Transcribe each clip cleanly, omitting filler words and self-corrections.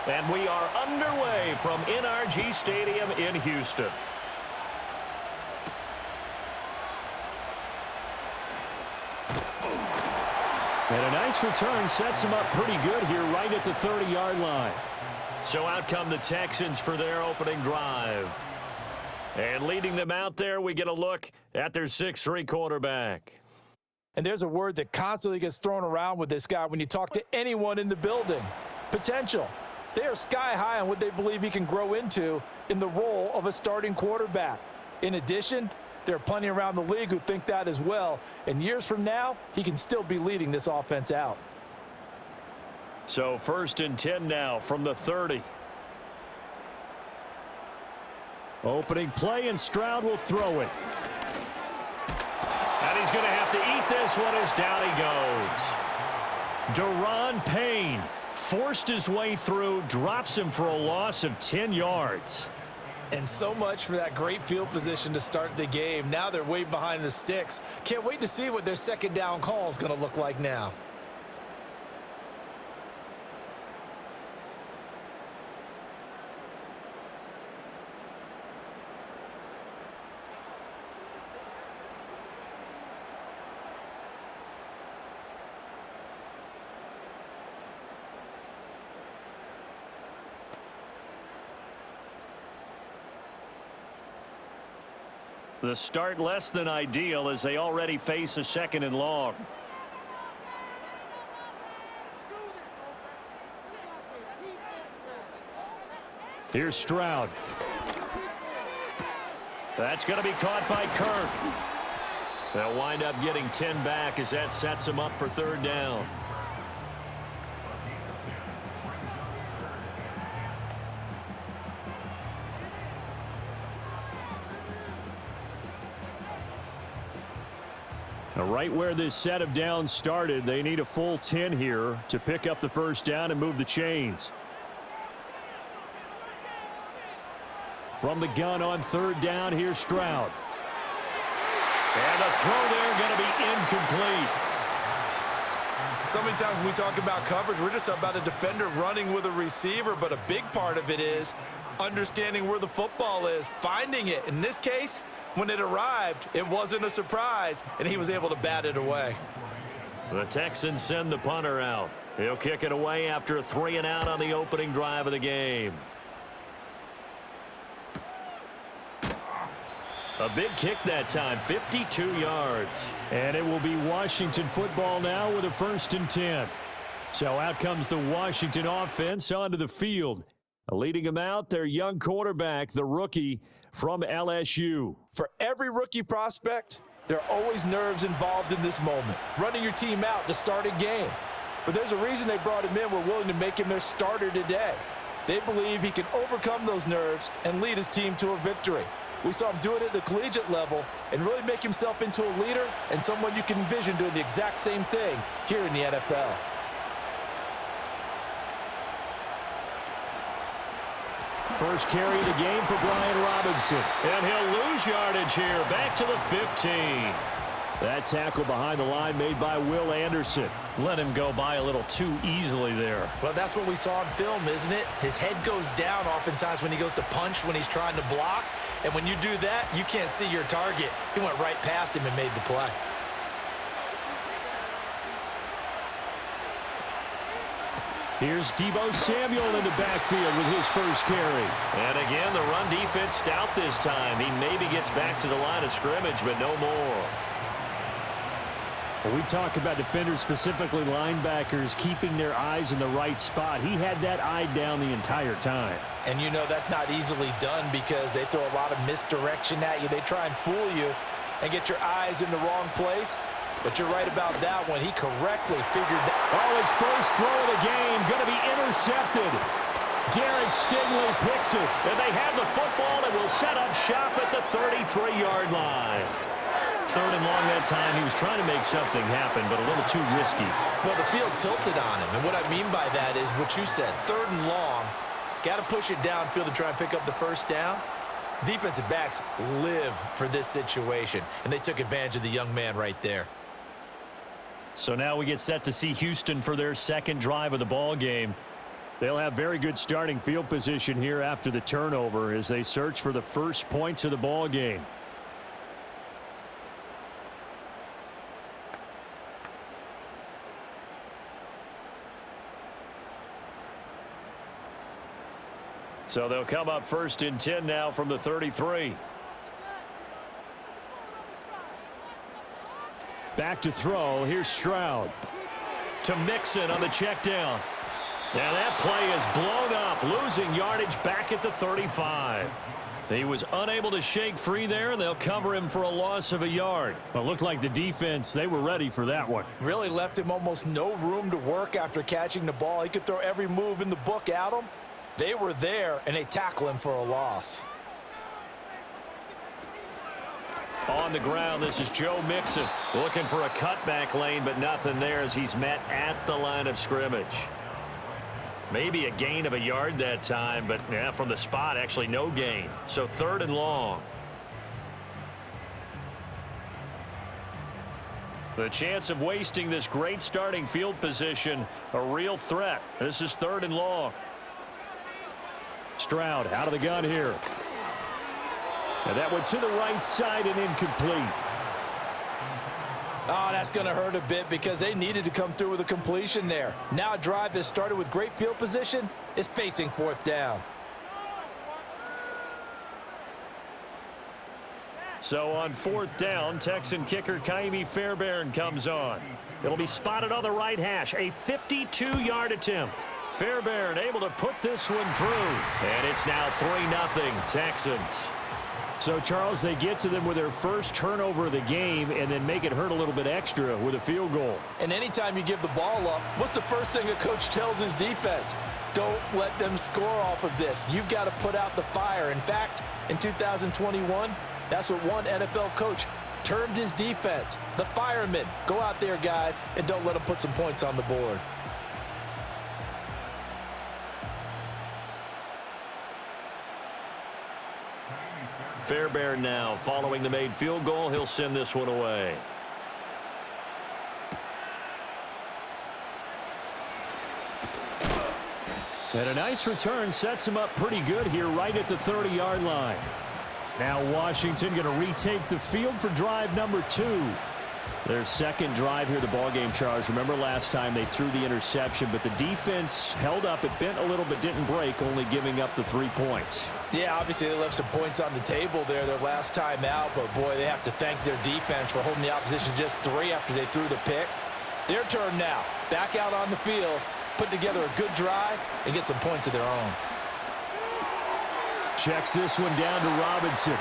And we are underway from NRG Stadium in Houston. And a nice return sets them up pretty good here right at the 30-yard line. So out come the Texans for their opening drive. And leading them out there, we get a look at their 6'3" quarterback. And there's a word that constantly gets thrown around with this guy when you talk to anyone in the building. Potential. They are sky high on what they believe he can grow into in the role of a starting quarterback. In addition, there are plenty around the league who think that as well. And years from now, he can still be leading this offense out. So 1st and 10 now from the 30. Opening play, and Stroud will throw it. And he's going to have to eat this one as down he goes. Daron Payne forced his way through, drops him for a loss of 10 yards. And so much for that great field position to start the game. Now they're way behind the sticks. Can't wait to see what their second down call is going to look like now. The start less than ideal as they already face a 2nd and long. Here's Stroud. That's going to be caught by Kirk. They'll wind up getting 10 back as that sets them up for 3rd down. Right where this set of downs started, they need a full 10 here to pick up the 1st down and move the chains. From the gun on 3rd down, here's Stroud. And the throw there going to be incomplete. So many times when we talk about coverage, we're just about a defender running with a receiver, but a big part of it is understanding where the football is, finding it. In this case, when it arrived, it wasn't a surprise, and he was able to bat it away. The Texans send the punter out. He'll kick it away after a 3 and out on the opening drive of the game. A big kick that time, 52 yards. And it will be Washington football now with a 1st and 10. So out comes the Washington offense onto the field. Leading them out, their young quarterback, the rookie from LSU. For every rookie prospect, there are always nerves involved in this moment. Running your team out to start a game. But there's a reason they brought him in. We're willing to make him their starter today. They believe he can overcome those nerves and lead his team to a victory. We saw him do it at the collegiate level and really make himself into a leader and someone you can envision doing the exact same thing here in the NFL. First carry of the game for Brian Robinson. And he'll lose yardage here, back to the 15. That tackle behind the line made by Will Anderson. Let him go by a little too easily there. Well, that's what we saw on film, isn't it? His head goes down oftentimes when he goes to punch, when he's trying to block. And when you do that, you can't see your target. He went right past him and made the play. Here's Deebo Samuel in the backfield with his first carry. And again, the run defense stout this time. He maybe gets back to the line of scrimmage, but no more. When we talk about defenders, specifically linebackers, keeping their eyes in the right spot, he had that eye down the entire time. And you know that's not easily done because they throw a lot of misdirection at you. They try and fool you and get your eyes in the wrong place. But you're right about that one. He correctly figured that. Oh, his first throw of the game going to be intercepted. Derek Stingley picks it, and they have the football and will set up shop at the 33-yard line. 3rd and long that time. He was trying to make something happen, but a little too risky. Well, the field tilted on him, and what I mean by that is what you said. 3rd and long, got to push it downfield to try and pick up the 1st down. Defensive backs live for this situation, and they took advantage of the young man right there. So now we get set to see Houston for their 2nd drive of the ball game. They'll have very good starting field position here after the turnover as they search for the first points of the ball game. So they'll come up 1st and 10 now from the 33. Back to throw. Here's Stroud. To Mixon on the check down. And that play is blown up, losing yardage back at the 35. He was unable to shake free there, and they'll cover him for a loss of a yard. Well, it looked like the defense, they were ready for that one. Really left him almost no room to work after catching the ball. He could throw every move in the book at him. They were there, and they tackle him for a loss. On the ground, this is Joe Mixon looking for a cutback lane, but nothing there as he's met at the line of scrimmage. Maybe a gain of a yard that time, but yeah, from the spot, actually no gain. So 3rd and long. The chance of wasting this great starting field position, a real threat. This is 3rd and long. Stroud out of the gun here. And that went to the right side and incomplete. Oh, that's going to hurt a bit because they needed to come through with a completion there. Now a drive that started with great field position is facing 4th down. So on 4th down, Texan kicker Kaimi Fairbairn comes on. It'll be spotted on the right hash. A 52-yard attempt. Fairbairn able to put this one through. And it's now 3-0 Texans. So, Charles, they get to them with their first turnover of the game and then make it hurt a little bit extra with a field goal. And anytime you give the ball up, what's the first thing a coach tells his defense? Don't let them score off of this. You've got to put out the fire. In fact, in 2021, that's what one NFL coach termed his defense. The firemen. Go out there, guys, and don't let them put some points on the board. Fairbairn now following the made field goal. He'll send this one away. And a nice return sets him up pretty good here right at the 30-yard line. Now Washington going to retake the field for drive number 2. Their second drive here, the ballgame, Charles. Remember last time they threw the interception, but the defense held up. It bent a little but didn't break, only giving up the 3 points. Yeah, obviously they left some points on the table there their last time out, but boy, they have to thank their defense for holding the opposition just 3 after they threw the pick. Their turn now. Back out on the field, put together a good drive, and get some points of their own. Checks this one down to Robinson.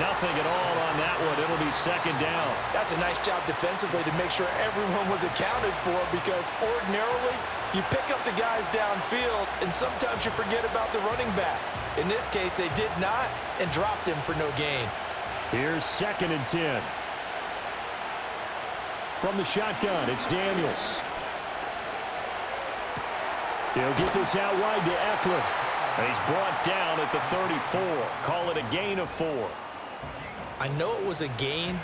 Nothing at all on that one. It'll be 2nd down. That's a nice job defensively to make sure everyone was accounted for, because ordinarily you pick up the guys downfield and sometimes you forget about the running back. In this case, they did not and dropped him for no gain. Here's 2nd and 10. From the shotgun, it's Daniels. He'll get this out wide to Eckler. And he's brought down at the 34. Call it a gain of 4. I know it was a gain,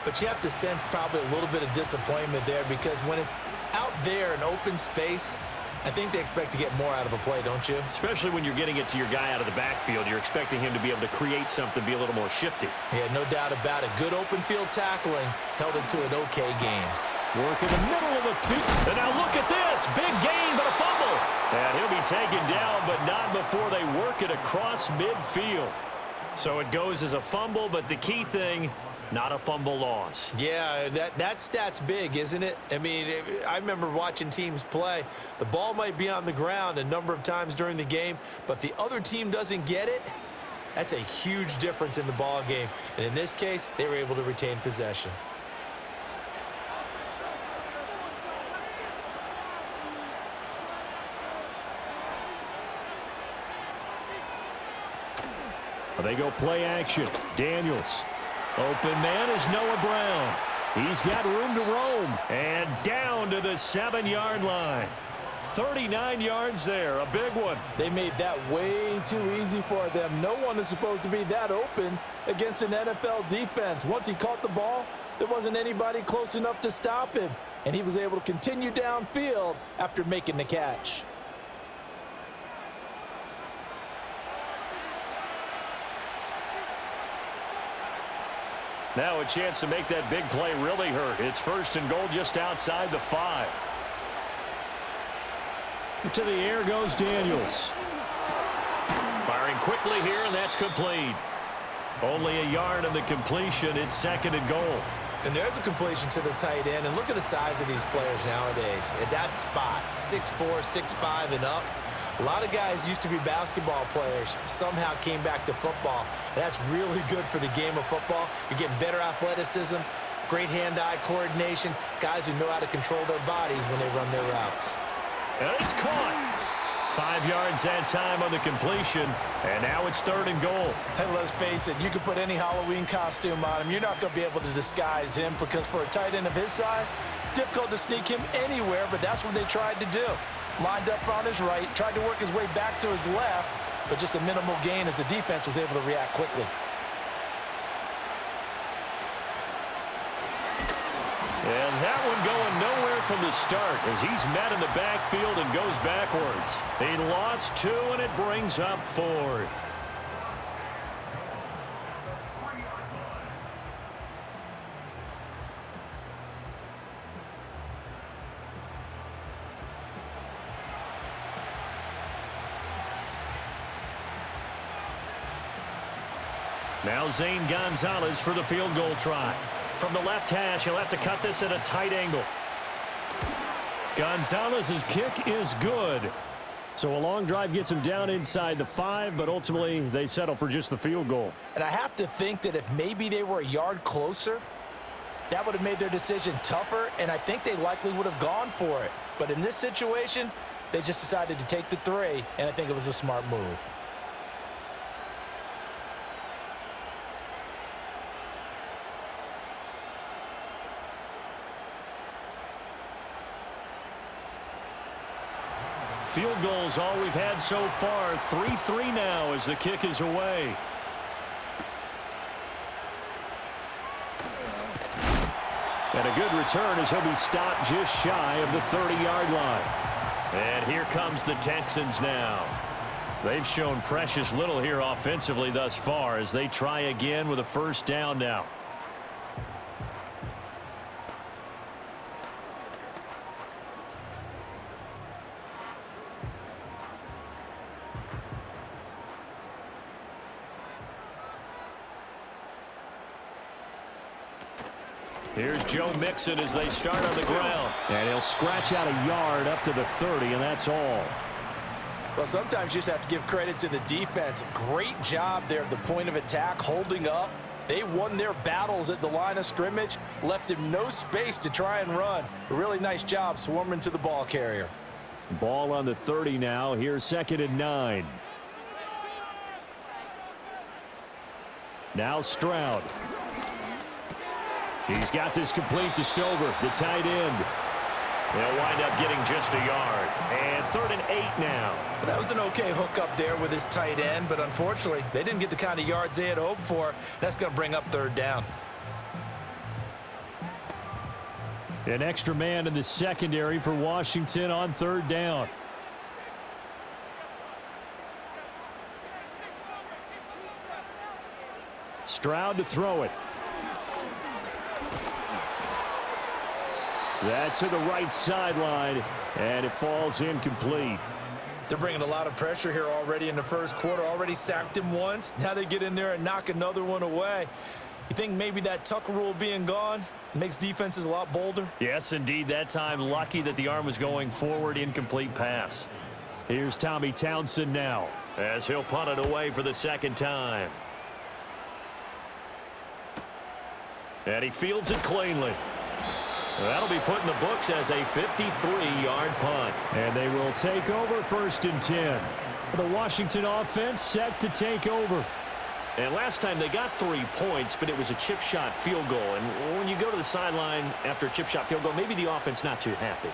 but you have to sense probably a little bit of disappointment there, because when it's out there in open space, I think they expect to get more out of a play, don't you? Especially when you're getting it to your guy out of the backfield. You're expecting him to be able to create something, be a little more shifty. Yeah, no doubt about it. Good open field tackling held it to an okay game. Work in the middle of the field. And now look at this. Big gain, but a fumble. And he'll be taken down, but not before they work it across midfield. So it goes as a fumble, but the key thing, not a fumble loss. Yeah, that stat's big, isn't it? I mean, I remember watching teams play. The ball might be on the ground a number of times during the game, but the other team doesn't get it. That's a huge difference in the ball game. And in this case, they were able to retain possession. They go play action. Daniels. Open man is Noah Brown. He's got room to roam. And down to the 7-yard line. 39 yards there. A big one. They made that way too easy for them. No one is supposed to be that open against an NFL defense. Once he caught the ball, there wasn't anybody close enough to stop him. And he was able to continue downfield after making the catch. Now a chance to make that big play really hurt. It's 1st and goal just outside the 5. To the air goes Daniels. Firing quickly here, and that's complete. Only a yard on the completion. It's 2nd and goal. And there's a completion to the tight end. And look at the size of these players nowadays. At that spot, 6'4", 6'5", and up. A lot of guys used to be basketball players, somehow came back to football. And that's really good for the game of football. You're getting better athleticism, great hand-eye coordination, guys who know how to control their bodies when they run their routes. And it's caught. 5 yards that time on the completion, and now it's 3rd and goal. And let's face it, you can put any Halloween costume on him. You're not going to be able to disguise him because for a tight end of his size, difficult to sneak him anywhere, but that's what they tried to do. Lined up on his right, tried to work his way back to his left, but just a minimal gain as the defense was able to react quickly. And that one going nowhere from the start as he's met in the backfield and goes backwards. He lost 2, and it brings up 4th. Now Zane Gonzalez for the field goal try. From the left hash, he'll have to cut this at a tight angle. Gonzalez's kick is good. So a long drive gets him down inside the 5, but ultimately they settle for just the field goal. And I have to think that if maybe they were a yard closer, that would have made their decision tougher, and I think they likely would have gone for it. But in this situation, they just decided to take the 3, and I think it was a smart move. Field goals all we've had so far. 3-3 now as the kick is away. And a good return as he'll be stopped just shy of the 30-yard line. And here comes the Texans now. They've shown precious little here offensively thus far as they try again with a 1st down now. Here's Joe Mixon as they start on the ground. And he'll scratch out a yard up to the 30, and that's all. Well, sometimes you just have to give credit to the defense. Great job there at the point of attack, holding up. They won their battles at the line of scrimmage, left him no space to try and run. A really nice job swarming to the ball carrier. Ball on the 30 now. Here's 2nd and 9. Now Stroud. He's got this complete to Stover, the tight end. They'll wind up getting just a yard. And 3rd and 8 now. That was an okay hook up there with his tight end, but unfortunately, they didn't get the kind of yards they had hoped for. That's going to bring up 3rd down. An extra man in the secondary for Washington on 3rd down. Stroud to throw it. That's to the right sideline, and it falls incomplete. They're bringing a lot of pressure here already in the 1st quarter. Already sacked him once. Now they get in there and knock another one away. You think maybe that Tucker rule being gone makes defenses a lot bolder? Yes, indeed. That time, lucky that the arm was going forward. Incomplete pass. Here's Tommy Townsend now as he'll punt it away for the 2nd time. And he fields it cleanly. That'll be put in the books as a 53-yard punt. And they will take over 1st and 10. The Washington offense set to take over. And last time they got 3 points, but it was a chip shot field goal. And when you go to the sideline after a chip shot field goal, maybe the offense not too happy.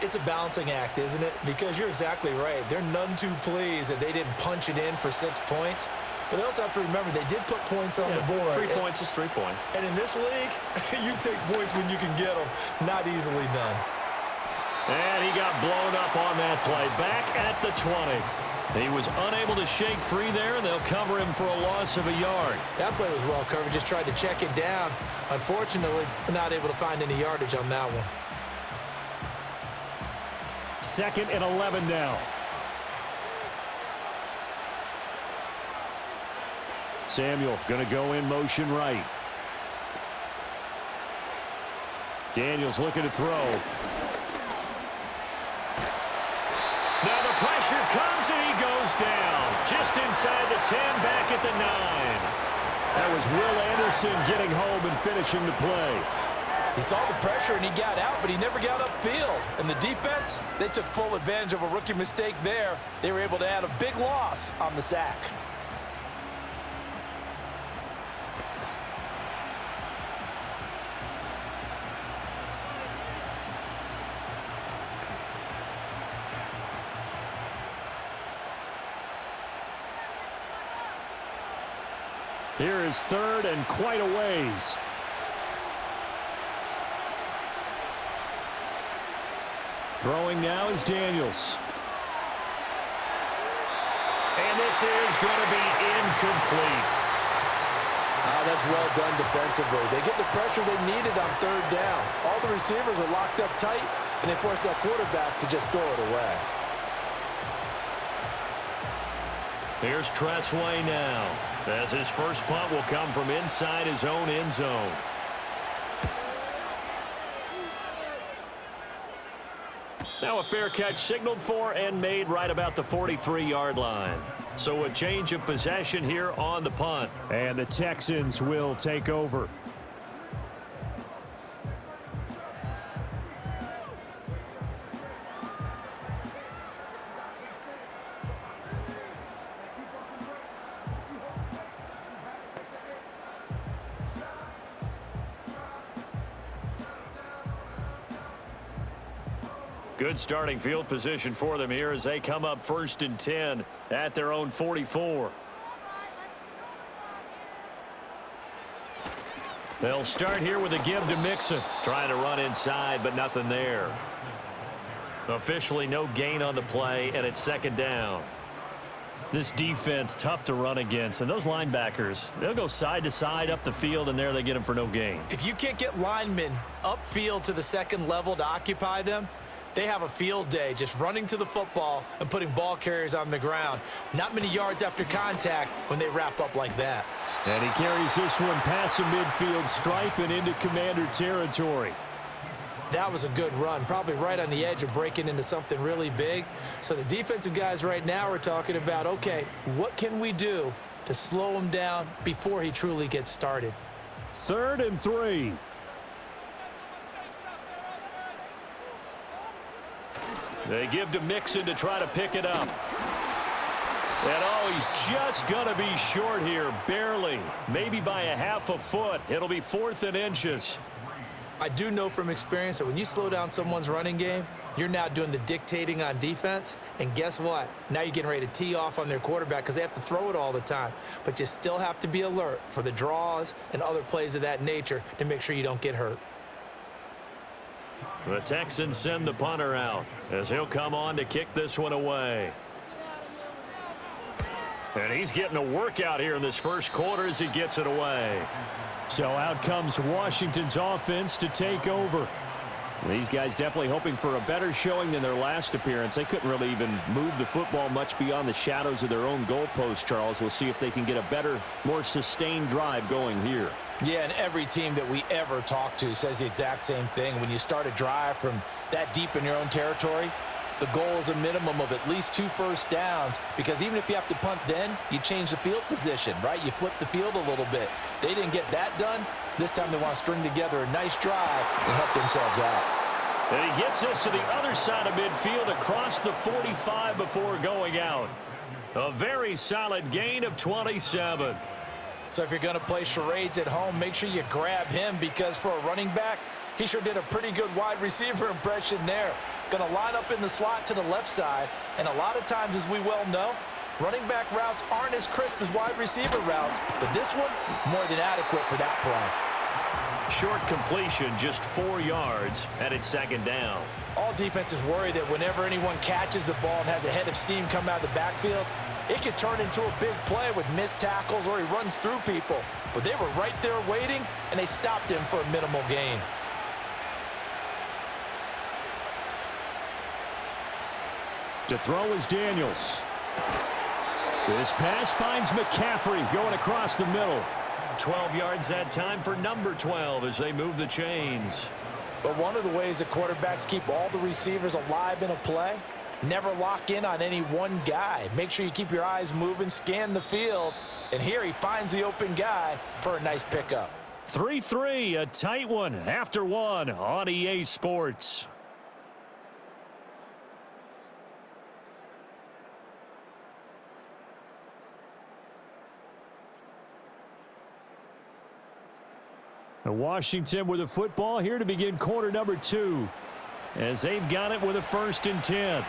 It's a balancing act, isn't it? Because you're exactly right. They're none too pleased that they didn't punch it in for 6 points. But they also have to remember they did put points on the board. 3 points is 3 points. And in this league, you take points when you can get them. Not easily done. And he got blown up on that play. Back at the 20. He was unable to shake free there, and they'll cover him for a loss of a yard. That play was well covered. Just tried to check it down. Unfortunately, not able to find any yardage on that one. 2nd and 11 now. Samuel going to go in motion right. Daniels looking to throw. Now the pressure comes and he goes down. Just inside the 10, back at the 9. That was Will Anderson getting home and finishing the play. He saw the pressure and he got out, but he never got upfield. And the defense, they took full advantage of a rookie mistake there. They were able to add a big loss on the sack. Here is 3rd and quite a ways. Throwing now is Daniels. And this is going to be incomplete. That's well done defensively. They get the pressure they needed on 3rd down. All the receivers are locked up tight, and they force that quarterback to just throw it away. Here's Tressway now, as his first punt will come from inside his own end zone. Now a fair catch signaled for and made right about the 43-yard line. So a change of possession here on the punt. And the Texans will take over. Good starting field position for them here as they come up 1st and 10 at their own 44. They'll start here with a give to Mixon. Trying to run inside, but nothing there. Officially no gain on the play, and it's 2nd down. This defense tough to run against, and those linebackers, they'll go side to side up the field, and there they get them for no gain. If you can't get linemen upfield to the 2nd level to occupy them, they have a field day just running to the football and putting ball carriers on the ground. Not many yards after contact when they wrap up like that. And he carries this one past the midfield stripe and into Commander territory. That was a good run, probably right on the edge of breaking into something really big. So the defensive guys right now are talking about, okay, what can we do to slow him down before he truly gets started? 3rd and 3. They give to Mixon to try to pick it up. And oh, he's just going to be short here, barely. Maybe by a half a foot. It'll be 4th and inches. I do know from experience that when you slow down someone's running game, you're now doing the dictating on defense. And guess what? Now you're getting ready to tee off on their quarterback because they have to throw it all the time. But you still have to be alert for the draws and other plays of that nature to make sure you don't get hurt. The Texans send the punter out as he'll come on to kick this one away. And he's getting a workout here in this first quarter as he gets it away. So out comes Washington's offense to take over. These guys definitely hoping for a better showing than their last appearance. They couldn't really even move the football much beyond the shadows of their own goalpost, Charles. We'll see if they can get a better, more sustained drive going here. Yeah, and every team that we ever talk to says the exact same thing. When you start a drive from that deep in your own territory, the goal is a minimum of at least 2 first downs, because even if you have to punt then, you change the field position, right? You flip the field a little bit. They didn't get that done. This time they want to string together a nice drive and help themselves out. And he gets this to the other side of midfield across the 45 before going out. A very solid gain of 27. So if you're going to play charades at home, make sure you grab him, because for a running back, he sure did a pretty good wide receiver impression there. Going to line up in the slot to the left side, and a lot of times, as we well know, running back routes aren't as crisp as wide receiver routes, but this one, more than adequate for that play. Short completion, just 4 yards, and it's second down. All defenses worry that whenever anyone catches the ball and has a head of steam come out of the backfield, it could turn into a big play with missed tackles or he runs through people. But they were right there waiting, and they stopped him for a minimal gain. To throw is Daniels. This pass finds McCaffrey going across the middle. 12 yards that time for number 12 as they move the chains. But one of the ways that quarterbacks keep all the receivers alive in a play, never lock in on any one guy. Make sure you keep your eyes moving, scan the field. And here he finds the open guy for a nice pickup. 3-3, a tight one after one on EA Sports. Washington with the football here to begin quarter number 2 as they've got it with a 1st and 10.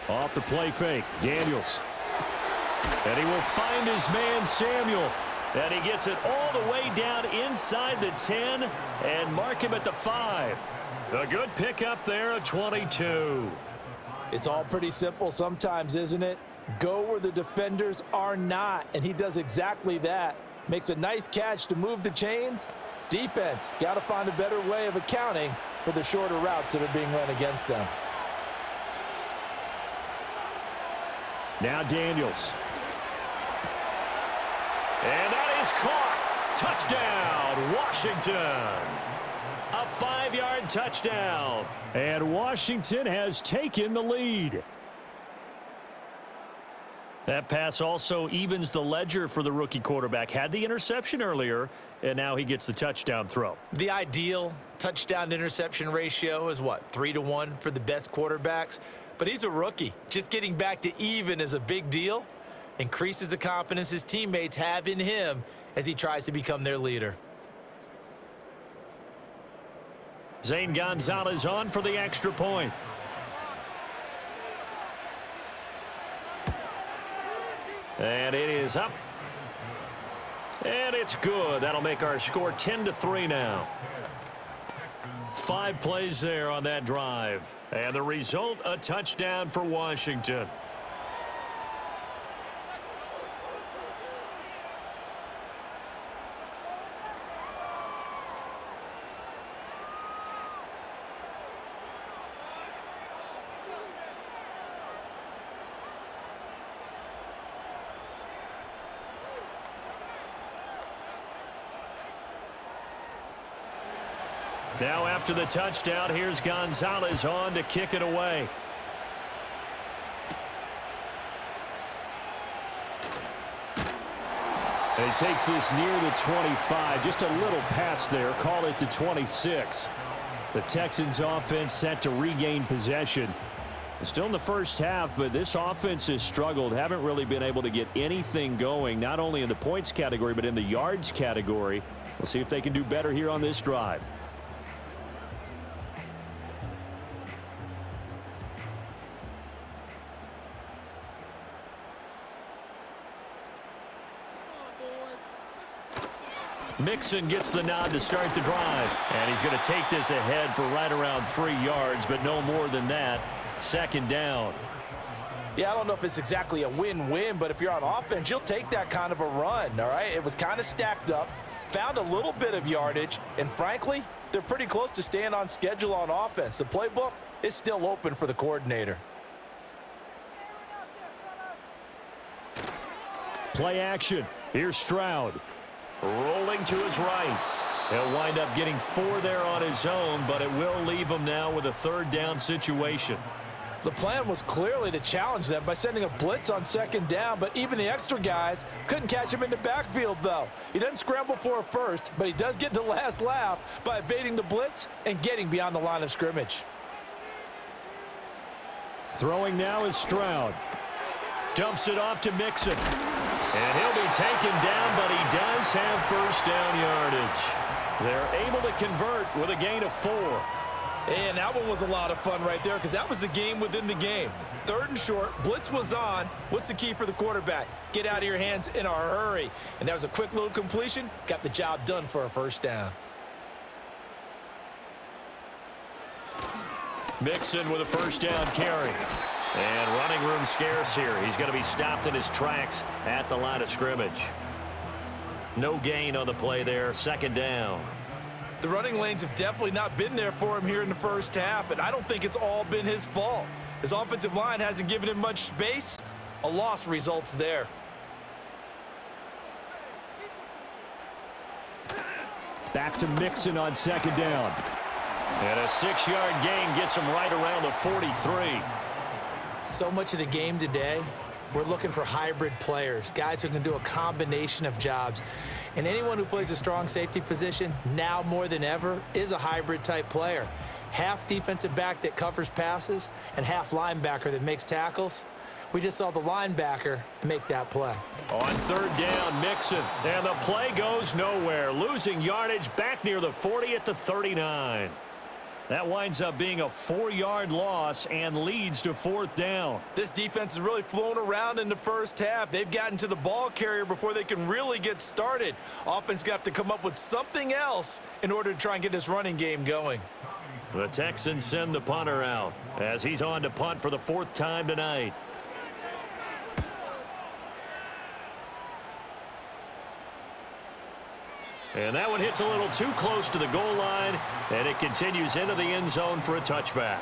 Off the play fake, Daniels. And he will find his man Samuel. And he gets it all the way down inside the 10 and mark him at the 5. A good pickup there at 22. It's all pretty simple sometimes, isn't it? Go where the defenders are not, and he does exactly that. Makes a nice catch to move the chains. Defense got to find a better way of accounting for the shorter routes that are being run against them. Now Daniels. And that is caught. Touchdown, Washington. A 5-yard touchdown. And Washington has taken the lead. That pass also evens the ledger for the rookie quarterback. Had the interception earlier, and now he gets the touchdown throw. The ideal touchdown-interception ratio is what, 3-to-1 for the best quarterbacks? But he's a rookie. Just getting back to even is a big deal. Increases the confidence his teammates have in him as he tries to become their leader. Zane Gonzalez on for the extra point. And it is up. And it's good. That'll make our score 10-3 now. 5 plays there on that drive. And the result, a touchdown for Washington. Now after the touchdown, here's Gonzalez on to kick it away. And he takes this near the 25. Just a little pass there. Call it the 26. The Texans offense set to regain possession. Still in the first half, but this offense has struggled. Haven't really been able to get anything going, not only in the points category, but in the yards category. We'll see if they can do better here on this drive. Mixon gets the nod to start the drive. And he's going to take this ahead for right around 3 yards, but no more than that. Second down. Yeah, I don't know if it's exactly a win-win, but if you're on offense, you'll take that kind of a run, all right? It was kind of stacked up, found a little bit of yardage, and frankly, they're pretty close to staying on schedule on offense. The playbook is still open for the coordinator. Play action. Here's Stroud. Rolling to his right. He'll wind up getting 4 there on his own, but it will leave him now with a 3rd down situation. The plan was clearly to challenge them by sending a blitz on 2nd down, but even the extra guys couldn't catch him in the backfield, though. He doesn't scramble for a first, but he does get the last laugh by evading the blitz and getting beyond the line of scrimmage. Throwing now is Stroud. Dumps it off to Mixon. And he'll be taken down, but he does have 1st down yardage. They're able to convert with a gain of 4. And that one was a lot of fun right there because that was the game within the game. 3rd and short, blitz was on. What's the key for the quarterback? Get out of your hands in a hurry. And that was a quick little completion. Got the job done for a first down. Mixon with a first down carry. And running room scarce here. He's going to be stopped in his tracks at the line of scrimmage. No gain on the play there. 2nd down. The running lanes have definitely not been there for him here in the first half, and I don't think it's all been his fault. His offensive line hasn't given him much space. A loss results there. Back to Mixon on 2nd down. And a 6-yard gain gets him right around the 43. So much of the game today, we're looking for hybrid players, guys who can do a combination of jobs. And anyone who plays a strong safety position, now more than ever, is a hybrid type player. Half defensive back that covers passes and half linebacker that makes tackles. We just saw the linebacker make that play. On 3rd down, Mixon. And the play goes nowhere. Losing yardage back near the 40 at the 39. That winds up being a 4-yard loss and leads to 4th down. This defense has really flown around in the first half. They've gotten to the ball carrier before they can really get started. Offense got to come up with something else in order to try and get this running game going. The Texans send the punter out as he's on to punt for the 4th time tonight. And that one hits a little too close to the goal line, and it continues into the end zone for a touchback.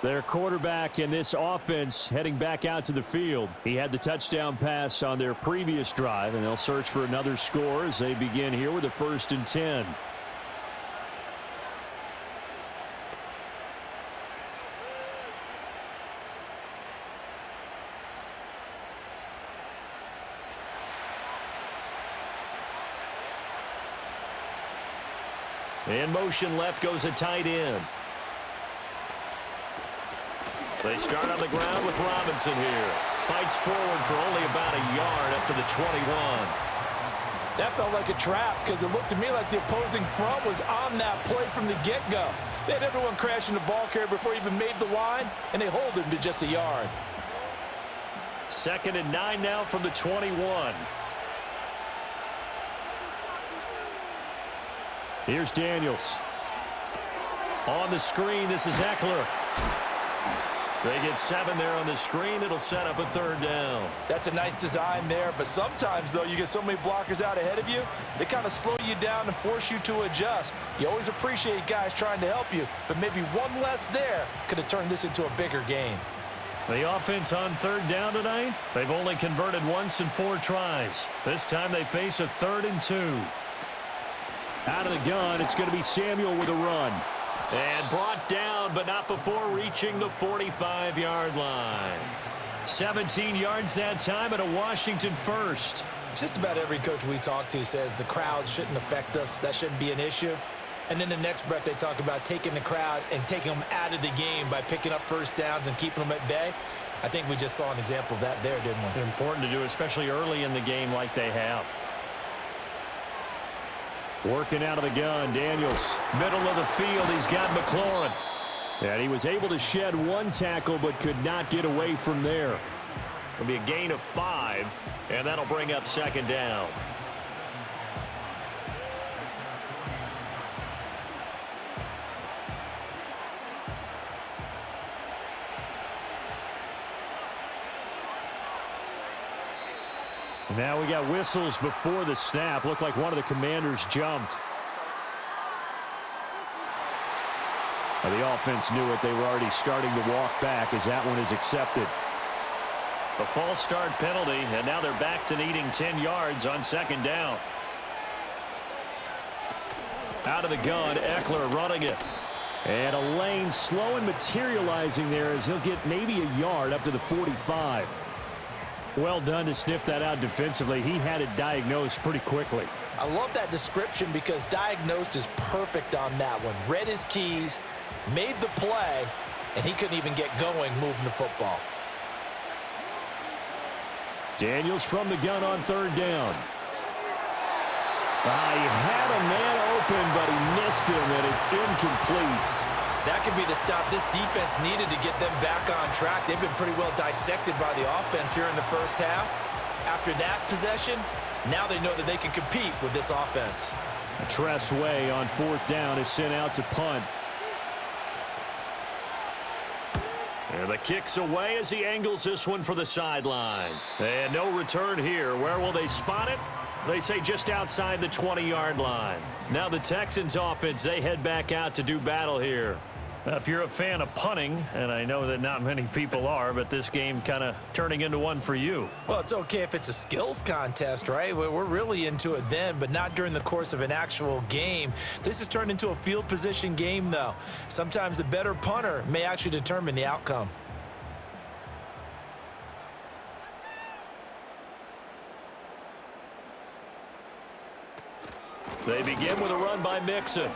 Their quarterback in this offense heading back out to the field. He had the touchdown pass on their previous drive, and they'll search for another score as they begin here with a 1st and 10. In motion left goes a tight end. They start on the ground with Robinson here. Fights forward for only about a yard up to the 21. That felt like a trap because it looked to me like the opposing front was on that play from the get-go. They had everyone crashing the ball carrier before he even made the line, and they hold him to just a yard. 2nd and 9 now from the 21. Here's Daniels. On the screen, this is Eckler. They get 7 there on the screen. It'll set up a 3rd down. That's a nice design there, but sometimes, though, you get so many blockers out ahead of you, they kind of slow you down and force you to adjust. You always appreciate guys trying to help you, but maybe one less there could have turned this into a bigger game. The offense on 3rd down tonight, they've only converted once in 4 tries. This time they face a 3rd and 2. Out of the gun, it's going to be Samuel with a run. And brought down, but not before reaching the 45-yard line. 17 yards that time and a Washington first. Just about every coach we talk to says the crowd shouldn't affect us. That shouldn't be an issue. And then the next breath they talk about taking the crowd and taking them out of the game by picking up first downs and keeping them at bay. I think we just saw an example of that there, didn't we? Important to do, especially early in the game like they have. Working out of the gun, Daniels. Middle of the field, he's got McLaurin. And he was able to shed 1 tackle, but could not get away from there. It'll be a gain of 5, and that'll bring up 2nd down. Now we got whistles before the snap. Looked like one of the Commanders jumped. The offense knew it. They were already starting to walk back as that one is accepted. A false start penalty, and now they're back to needing 10 yards on 2nd down. Out of the gun, Eckler running it. And a lane slow and materializing there as he'll get maybe a yard up to the 45. Well done to sniff that out defensively. He had it diagnosed pretty quickly. I love that description because diagnosed is perfect on that one. Read his keys, made the play, and he couldn't even get going moving the football. Daniels from the gun on 3rd down. He had a man open, but he missed him, and it's incomplete. That could be the stop this defense needed to get them back on track. They've been pretty well dissected by the offense here in the first half. After that possession, now they know that they can compete with this offense. Tress Way on 4th down is sent out to punt. And the kick's away as he angles this one for the sideline. And no return here. Where will they spot it? They say just outside the 20-yard line. Now the Texans offense, they head back out to do battle here. If you're a fan of punting, and I know that not many people are, but this game kind of turning into one for you. Well, it's okay if it's a skills contest, right? We're really into it then, but not during the course of an actual game. This has turned into a field position game, though. Sometimes the better punter may actually determine the outcome. They begin with a run by Mixon.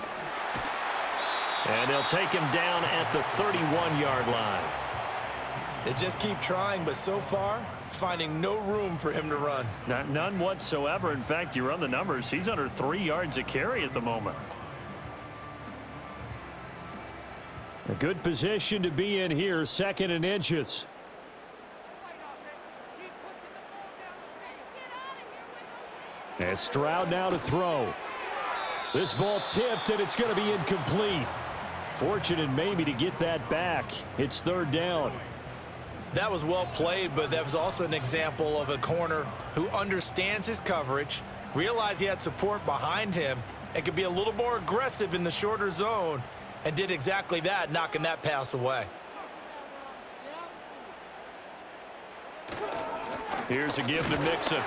And they'll take him down at the 31-yard line. They just keep trying, but so far, finding no room for him to run. None whatsoever. In fact, you run the numbers, he's under 3 yards a carry at the moment. A good position to be in here, 2nd and inches. And Stroud now to throw. This ball tipped, and it's going to be incomplete. Fortunate maybe to get that back. It's 3rd down. That was well played, but that was also an example of a corner who understands his coverage, realized he had support behind him, and could be a little more aggressive in the shorter zone, and did exactly that, knocking that pass away. Here's a give to Mixon.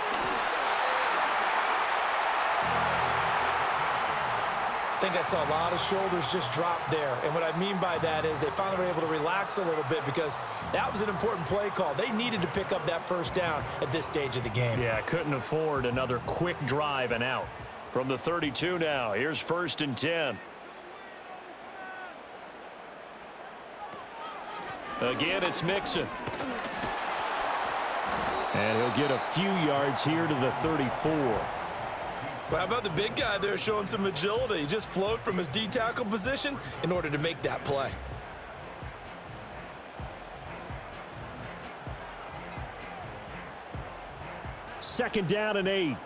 I think I saw a lot of shoulders just drop there. And what I mean by that is they finally were able to relax a little bit because that was an important play call. They needed to pick up that 1st down at this stage of the game. Yeah, couldn't afford another quick drive and out. From the 32 now, here's 1st and 10. Again, it's Mixon. And he'll get a few yards here to the 34. Well, how about the big guy there showing some agility? He just flowed from his D-tackle position in order to make that play. Second down and 8.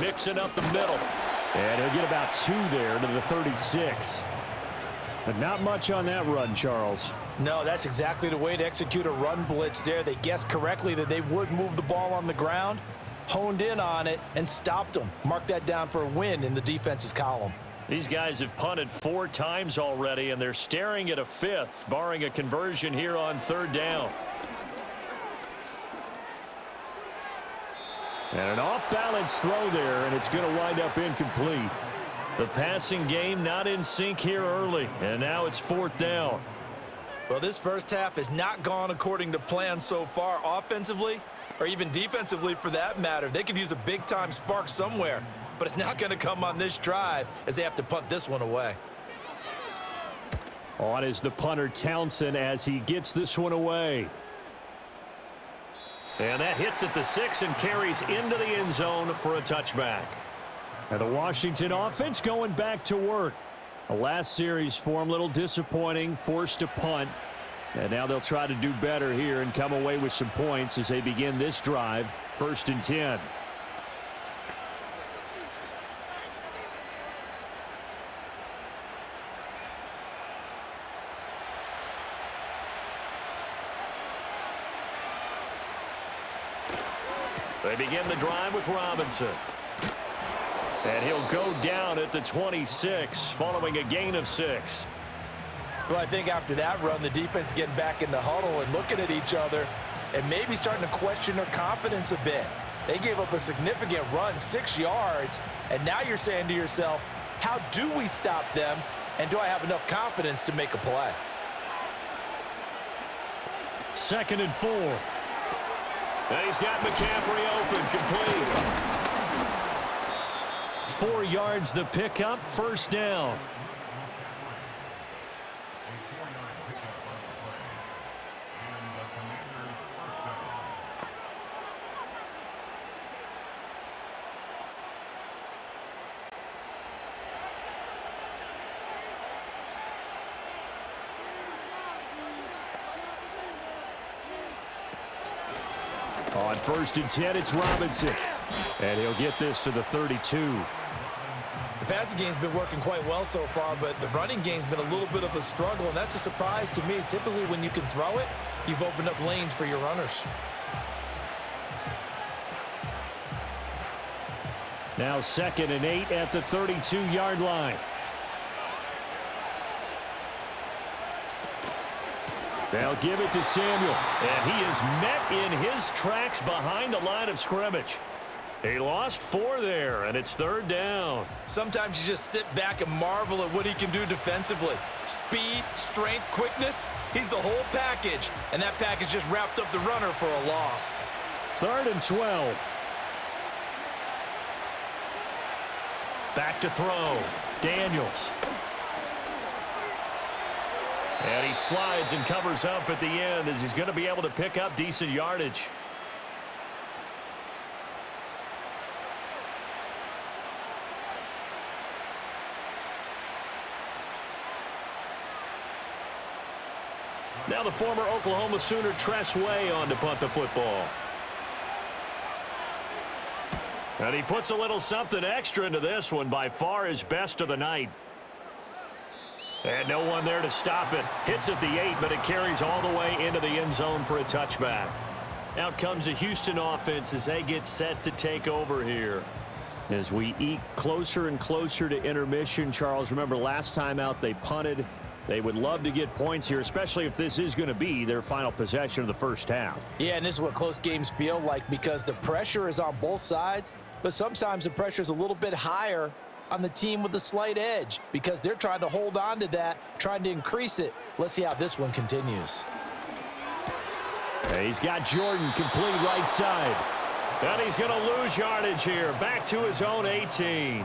Mixing up the middle. And he'll get about 2 there to the 36. But not much on that run, Charles. No, that's exactly the way to execute a run blitz there. They guessed correctly that they would move the ball on the ground, honed in on it, and stopped them. Mark that down for a win in the defense's column. These guys have punted 4 times already, and they're staring at a 5th, barring a conversion here on 3rd down. And an off-balance throw there, and it's going to wind up incomplete. The passing game not in sync here early, and now it's 4th down. Well, this first half has not gone according to plan so far offensively, or even defensively for that matter. They could use a big-time spark somewhere, but it's not going to come on this drive as they have to punt this one away. On is the punter Townsend as he gets this one away. And that hits at the 6 and carries into the end zone for a touchback. And the Washington offense going back to work. The last series for them, a little disappointing, forced to punt. And now they'll try to do better here and come away with some points as they begin this drive, 1st and 10. They begin the drive with Robinson. And he'll go down at the 26 following a gain of 6. Well, I think after that run, the defense is getting back in the huddle and looking at each other and maybe starting to question their confidence a bit. They gave up a significant run, 6 yards, and now you're saying to yourself, how do we stop them, and do I have enough confidence to make a play? 2nd and 4. And he's got McCaffrey open, complete. 4 yards the pickup, 1st down. On 1st and 10, it's Robinson. And he'll get this to the 32. The passing game's been working quite well so far, but the running game's been a little bit of a struggle, and that's a surprise to me. Typically, when you can throw it, you've opened up lanes for your runners. Now 2nd and 8 at the 32-yard line. They'll give it to Samuel, and he is met in his tracks behind the line of scrimmage. He lost 4 there, and it's 3rd down. Sometimes you just sit back and marvel at what he can do defensively. Speed, strength, quickness, he's the whole package, and that package just wrapped up the runner for a loss. 3rd and 12. Back to throw. Daniels. And he slides and covers up at the end as he's going to be able to pick up decent yardage. Now the former Oklahoma Sooner Tress Way on to punt the football. And he puts a little something extra into this one, by far his best of the night. And no one there to stop it. Hits at the 8, but it carries all the way into the end zone for a touchback. Out comes the Houston offense as they get set to take over here. As we eke closer and closer to intermission, Charles, remember last time out they punted. They would love to get points here, especially if this is going to be their final possession of the first half. Yeah, and this is what close games feel like because the pressure is on both sides, but sometimes the pressure is a little bit higher on the team with the slight edge because they're trying to hold on to that, trying to increase it. Let's see how this one continues. He's got Jordan complete right side. And he's going to lose yardage here. Back to his own 18.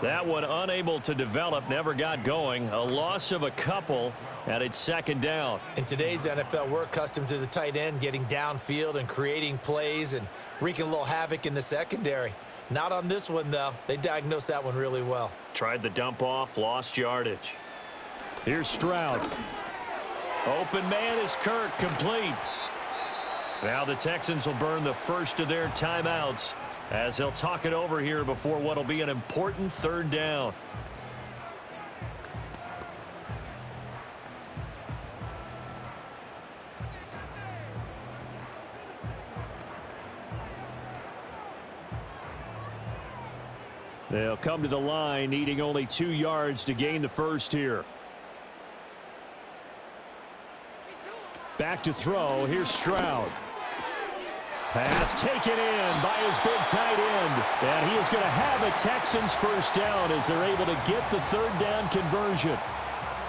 That one unable to develop, never got going. A loss of a couple, and it's 2nd down. In today's NFL, we're accustomed to the tight end getting downfield and creating plays and wreaking a little havoc in the secondary. Not on this one, though. They diagnosed that one really well. Tried the dump off, lost yardage. Here's Stroud. Open man is Kirk, complete. Now the Texans will burn the first of their timeouts as they'll talk it over here before what will be an important 3rd down. They'll come to the line, needing only 2 yards to gain the first here. Back to throw. Here's Stroud. Pass taken in by his big tight end. And he is going to have a Texans first down as they're able to get the 3rd down conversion.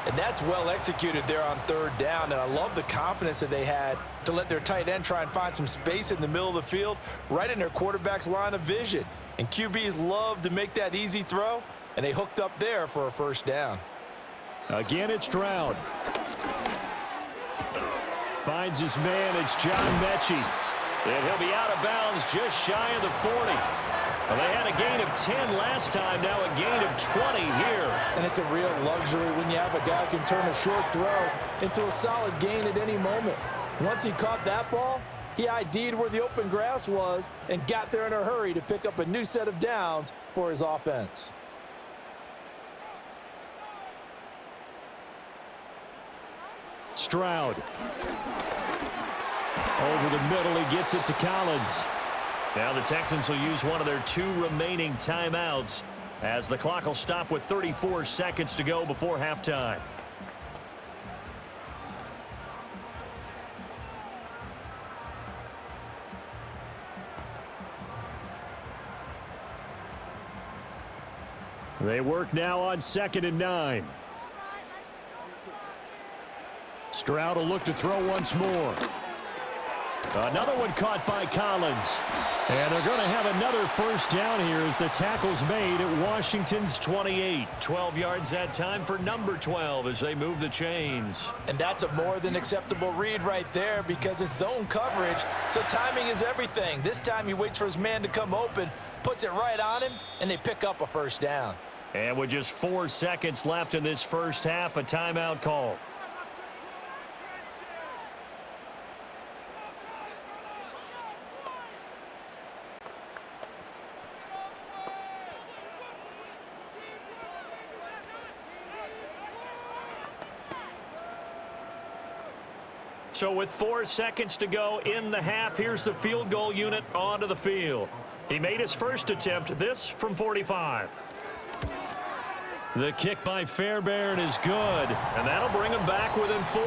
And that's well executed there on 3rd down. And I love the confidence that they had to let their tight end try and find some space in the middle of the field, right in their quarterback's line of vision. And QBs love to make that easy throw, and they hooked up there for a first down. Again, it's Stroud. Finds his man. It's John Mechie. And he'll be out of bounds just shy of the 40. Well, they had a gain of 10 last time, now a gain of 20 here. And it's a real luxury when you have a guy who can turn a short throw into a solid gain at any moment. Once he caught that ball, he ID'd where the open grass was and got there in a hurry to pick up a new set of downs for his offense. Stroud. Over the middle, he gets it to Collins. Now the Texans will use one of their 2 remaining timeouts as the clock will stop with 34 seconds to go before halftime. They work now on 2nd and 9. Stroud will look to throw once more. Another one caught by Collins. And they're going to have another first down here as the tackle's made at Washington's 28. 12 yards that time for number 12 as they move the chains. And that's a more than acceptable read right there because it's zone coverage, so timing is everything. This time he waits for his man to come open, puts it right on him, and they pick up a first down. And with just 4 seconds left in this first half, a timeout call. So with 4 seconds to go in the half, here's the field goal unit onto the field. He made his first attempt, this from 45. The kick by Fairbairn is good, and that'll bring him back within 4.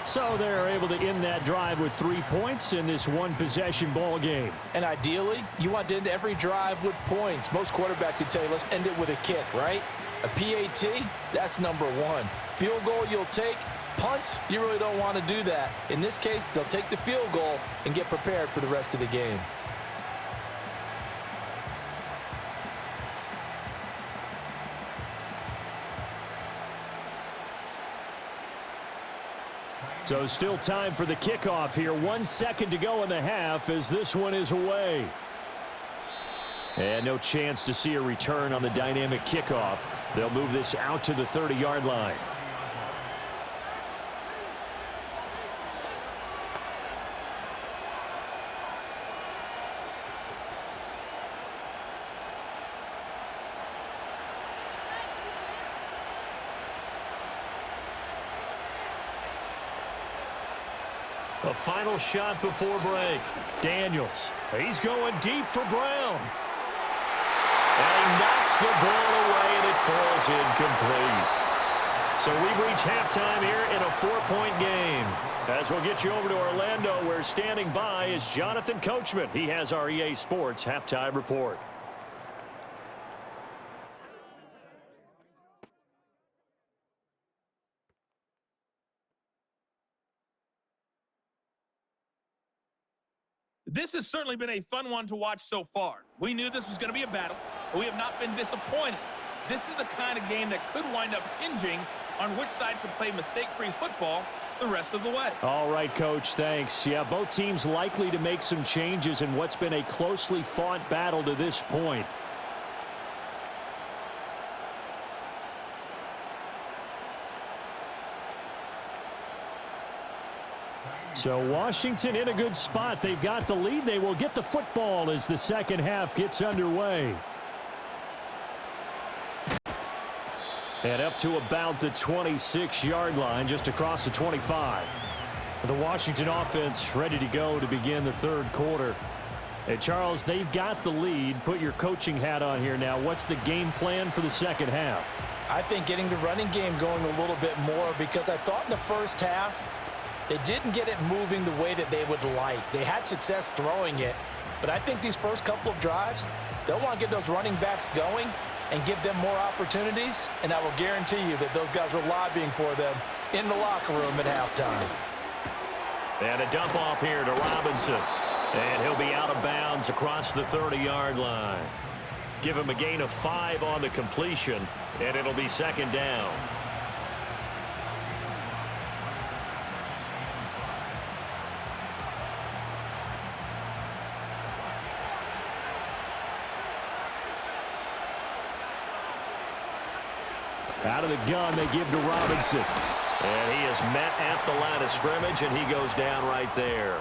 So they're able to end that drive with 3 points in this one-possession ball game. And ideally, you want to end every drive with points. Most quarterbacks would tell you, let's end it with a kick, right? A PAT, that's number 1. Field goal you'll take. Punts, you really don't want to do that. In this case, they'll take the field goal and get prepared for the rest of the game. So still time for the kickoff here. 1 second to go in the half as this one is away. And no chance to see a return on the dynamic kickoff. They'll move this out to the 30-yard line. A final shot before break. Daniels. He's going deep for Brown. And he knocks the ball away, and it falls incomplete. So we've reached halftime here in a 4-point game. As we'll get you over to Orlando, where standing by is Jonathan Coachman. He has our EA Sports halftime report. This has certainly been a fun one to watch so far. We knew this was going to be a battle, but we have not been disappointed. This is the kind of game that could wind up hinging on which side could play mistake-free football the rest of the way. All right, Coach, thanks. Yeah, both teams likely to make some changes in what's been a closely fought battle to this point. So Washington in a good spot. They've got the lead. They will get the football as the second half gets underway. And up to about the 26-yard line, just across the 25. The Washington offense ready to go to begin the third quarter. Hey, Charles, they've got the lead. Put your coaching hat on here now. What's the game plan for the second half? I think getting the running game going a little bit more, because I thought in the first half they didn't get it moving the way that they would like. They had success throwing it, but I think these first couple of drives, they'll want to get those running backs going and give them more opportunities, and I will guarantee you that those guys were lobbying for them in the locker room at halftime. And a dump off here to Robinson. And he'll be out of bounds across the 30-yard line. Give him a gain of 5 on the completion, and it'll be second down. Out of the gun, they give to Robinson. And he is met at the line of scrimmage, and he goes down right there.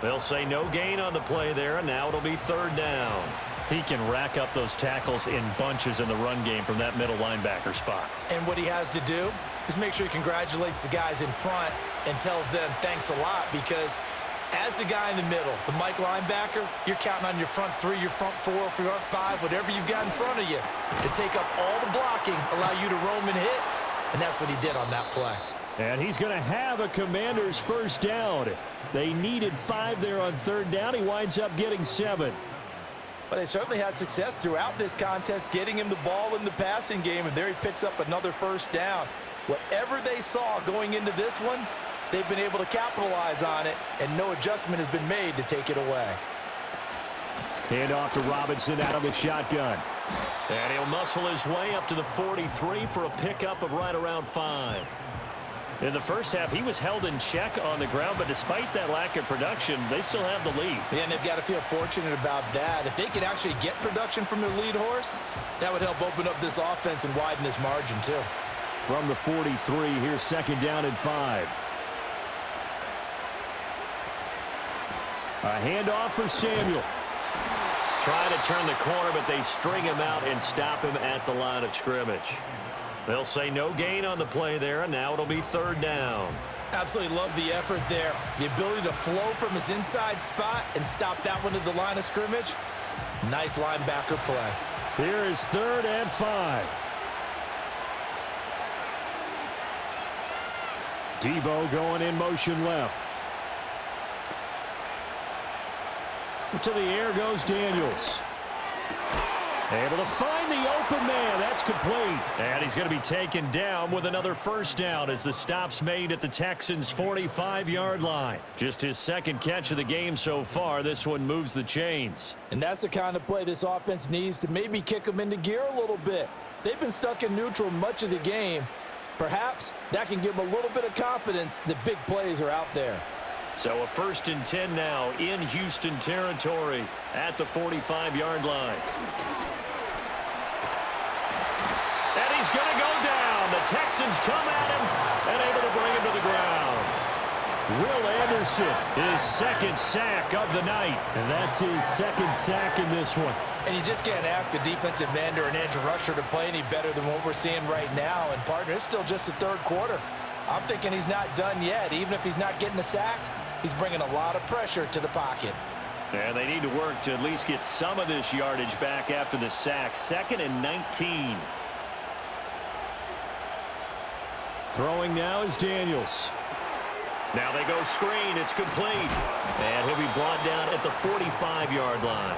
They'll say no gain on the play there, and now it'll be third down. He can rack up those tackles in bunches in the run game from that middle linebacker spot. And what he has to do is make sure he congratulates the guys in front and tells them thanks a lot, because as the guy in the middle, the Mike linebacker, you're counting on your front 3, your front 4, your front 5, whatever you've got in front of you to take up all the blocking, allow you to roam and hit, and that's what he did on that play. And he's going to have a Commanders first down. They needed 5 there on third down. He winds up getting 7. But they certainly had success throughout this contest, getting him the ball in the passing game, and there he picks up another first down. Whatever they saw going into this one, they've been able to capitalize on it, and no adjustment has been made to take it away. Hand off to Robinson out of the shotgun. And he'll muscle his way up to the 43 for a pickup of right around 5. In the first half, he was held in check on the ground, but despite that lack of production, they still have the lead. Yeah, and they've got to feel fortunate about that. If they could actually get production from their lead horse, that would help open up this offense and widen this margin too. From the 43, here's second down and 5. A handoff for Samuel. Trying to turn the corner, but they string him out and stop him at the line of scrimmage. They'll say no gain on the play there, and now it'll be third down. Absolutely love the effort there. The ability to flow from his inside spot and stop that one at the line of scrimmage. Nice linebacker play. Here is 3rd and 5. Debo going in motion left. To the air goes Daniels. Able to find the open man. That's complete. And he's going to be taken down with another first down as the stop's made at the Texans' 45-yard line. Just his 2nd catch of the game so far. This one moves the chains. And that's the kind of play this offense needs to maybe kick them into gear a little bit. They've been stuck in neutral much of the game. Perhaps that can give them a little bit of confidence that big plays are out there. So a 1st and 10 now in Houston territory at the 45-yard line. And he's going to go down. The Texans come at him and able to bring him to the ground. Will Anderson, his 2nd sack of the night. And that's his 2nd sack in this one. And you just can't ask a defensive end or an edge rusher to play any better than what we're seeing right now. And, partner, it's still just the 3rd quarter. I'm thinking he's not done yet. Even if he's not getting a sack, he's bringing a lot of pressure to the pocket. And they need to work to at least get some of this yardage back after the sack. 2nd and 19. Throwing now is Daniels. Now they go screen. It's complete. And he'll be brought down at the 45-yard line.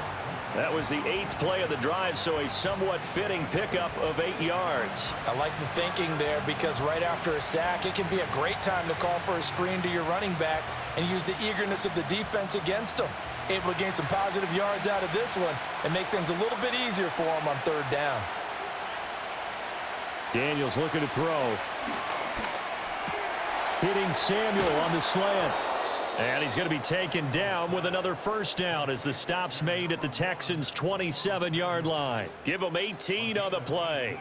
That was the 8th play of the drive, so a somewhat fitting pickup of 8 yards. I like the thinking there because right after a sack, it can be a great time to call for a screen to your running back and use the eagerness of the defense against them. Able to gain some positive yards out of this one and make things a little bit easier for them on 3rd down. Daniels looking to throw. Hitting Samuel on the slant. And he's going to be taken down with another first down as the stop's made at the Texans' 27-yard line. Give them 18 on the play.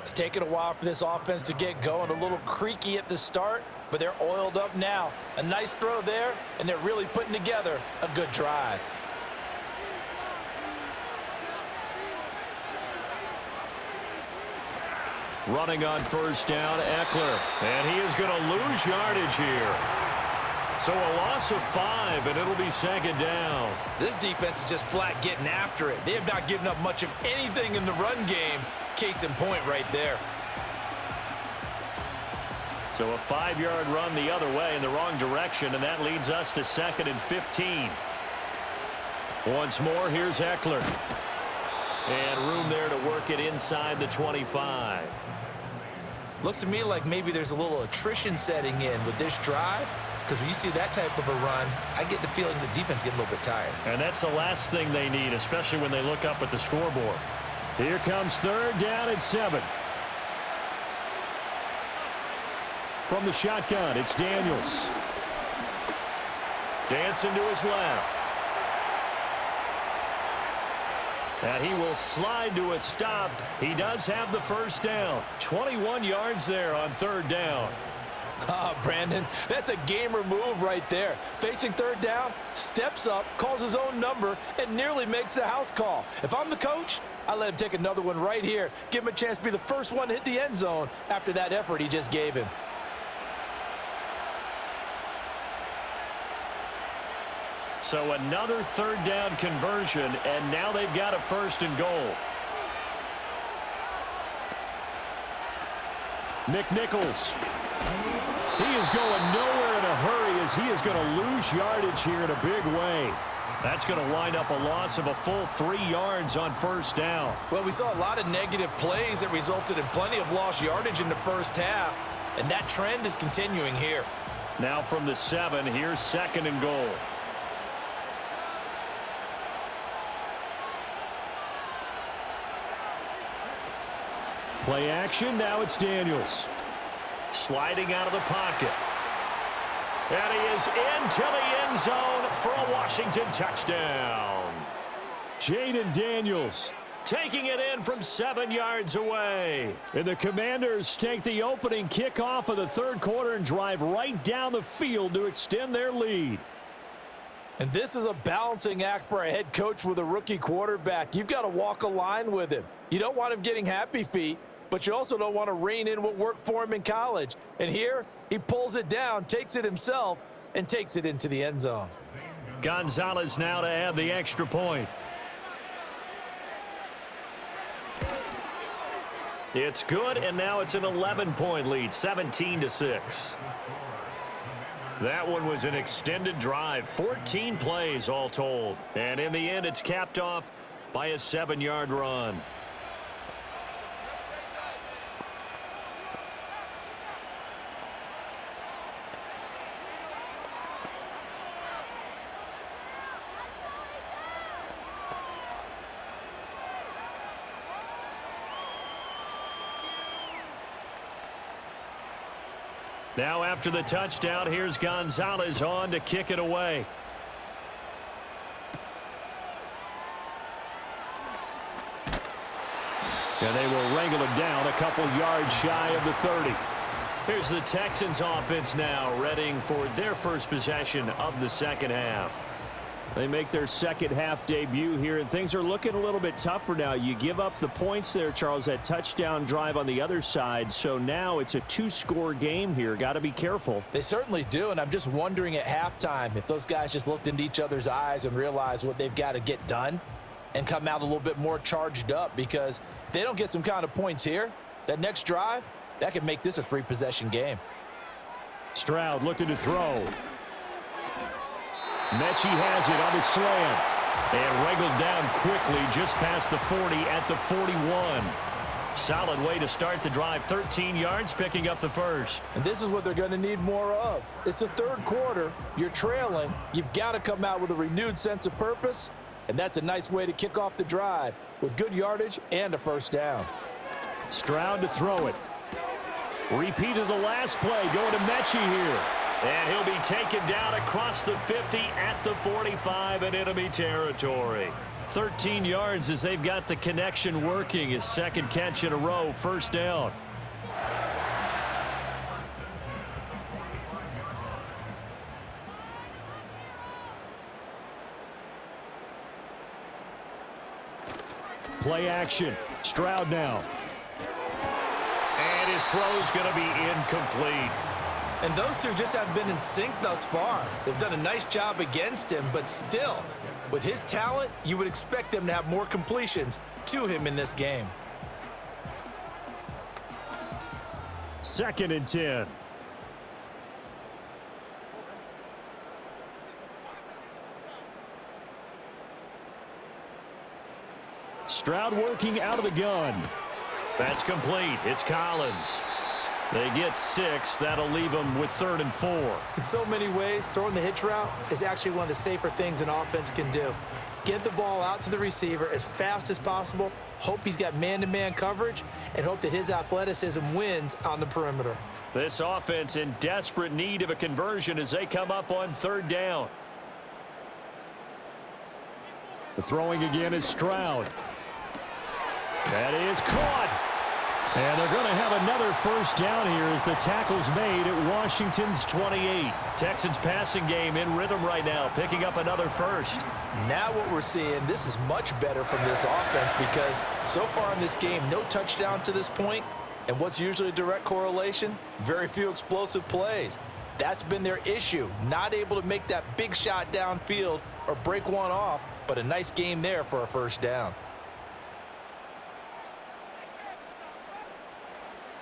It's taken a while for this offense to get going. A little creaky at the start, but they're oiled up now. A nice throw there, and they're really putting together a good drive. Running on first down, Eckler. And he is going to lose yardage here. So a loss of 5, and it'll be 2nd down. This defense is just flat getting after it. They have not given up much of anything in the run game. Case in point right there. So a 5-yard run the other way in the wrong direction, and that leads us to 2nd and 15. Once more, here's Eckler. And room there to work it inside the 25. Looks to me like maybe there's a little attrition setting in with this drive. Because when you see that type of a run, I get the feeling the defense getting a little bit tired. And that's the last thing they need, especially when they look up at the scoreboard. Here comes 3rd down and 7. From the shotgun, it's Daniels. Dancing to his left. And he will slide to a stop. He does have the first down. 21 yards there on 3rd down. Brandon, that's a gamer move right there. Facing 3rd down, steps up, calls his own number, and nearly makes the house call. If I'm the coach, I let him take another one right here. Give him a chance to be the first one to hit the end zone after that effort he just gave him. So another 3rd down conversion, and now they've got a 1st and goal. McNichols. He is going nowhere in a hurry as he is going to lose yardage here in a big way. That's going to wind up a loss of a full 3 yards on 1st down. Well, we saw a lot of negative plays that resulted in plenty of lost yardage in the first half, and that trend is continuing here. Now from the 7, here's 2nd and goal. Play action, now it's Daniels. Sliding out of the pocket. And he is into the end zone for a Washington touchdown. Jaden Daniels taking it in from 7 yards away. And the Commanders take the opening kickoff of the 3rd quarter and drive right down the field to extend their lead. And this is a balancing act for a head coach with a rookie quarterback. You've got to walk a line with him. You don't want him getting happy feet, but you also don't want to rein in what worked for him in college. And here, he pulls it down, takes it himself, and takes it into the end zone. Gonzalez now to add the extra point. It's good, and now it's an 11-point lead, 17-6. That one was an extended drive, 14 plays all told. And in the end, it's capped off by a 7-yard run. Now after the touchdown, here's Gonzalez on to kick it away. And they will wrangle it down a couple yards shy of the 30. Here's the Texans offense now, readying for their first possession of the second half. They make their second half debut here, and things are looking a little bit tougher now. You give up the points there, Charles, that touchdown drive on the other side. So now it's a 2-score game here. Got to be careful. They certainly do, and I'm just wondering at halftime if those guys just looked into each other's eyes and realized what they've got to get done and come out a little bit more charged up, because if they don't get some kind of points here, that next drive, that could make this a 3-possession game. Stroud looking to throw. Mechie has it on his slant. And wrangled down quickly just past the 40 at the 41. Solid way to start the drive. 13 yards, picking up the first. And this is what they're going to need more of. It's the third quarter. You're trailing. You've got to come out with a renewed sense of purpose. And that's a nice way to kick off the drive with good yardage and a first down. Stroud to throw it. Repeat of the last play going to Mechie here. And he'll be taken down across the 50 at the 45 in enemy territory. 13 yards as they've got the connection working. His second catch in a row, first down. Play action. Stroud now. And his throw's going to be incomplete. And those two just haven't been in sync thus far. They've done a nice job against him, but still, with his talent, you would expect them to have more completions to him in this game. 2nd and 10. Stroud working out of the gun. That's complete. It's Collins. They get 6. That'll leave them with 3rd and 4. In so many ways, throwing the hitch route is actually one of the safer things an offense can do. Get the ball out to the receiver as fast as possible, hope he's got man-to-man coverage, and hope that his athleticism wins on the perimeter. This offense in desperate need of a conversion as they come up on 3rd down. The throwing again is Stroud. That is caught. And they're going to have another first down here as the tackle's made at Washington's 28. Texans passing game in rhythm right now, picking up another first. Now what we're seeing, this is much better from this offense, because so far in this game, no touchdown to this point. And what's usually a direct correlation? Very few explosive plays. That's been their issue, not able to make that big shot downfield or break one off, but a nice game there for a first down.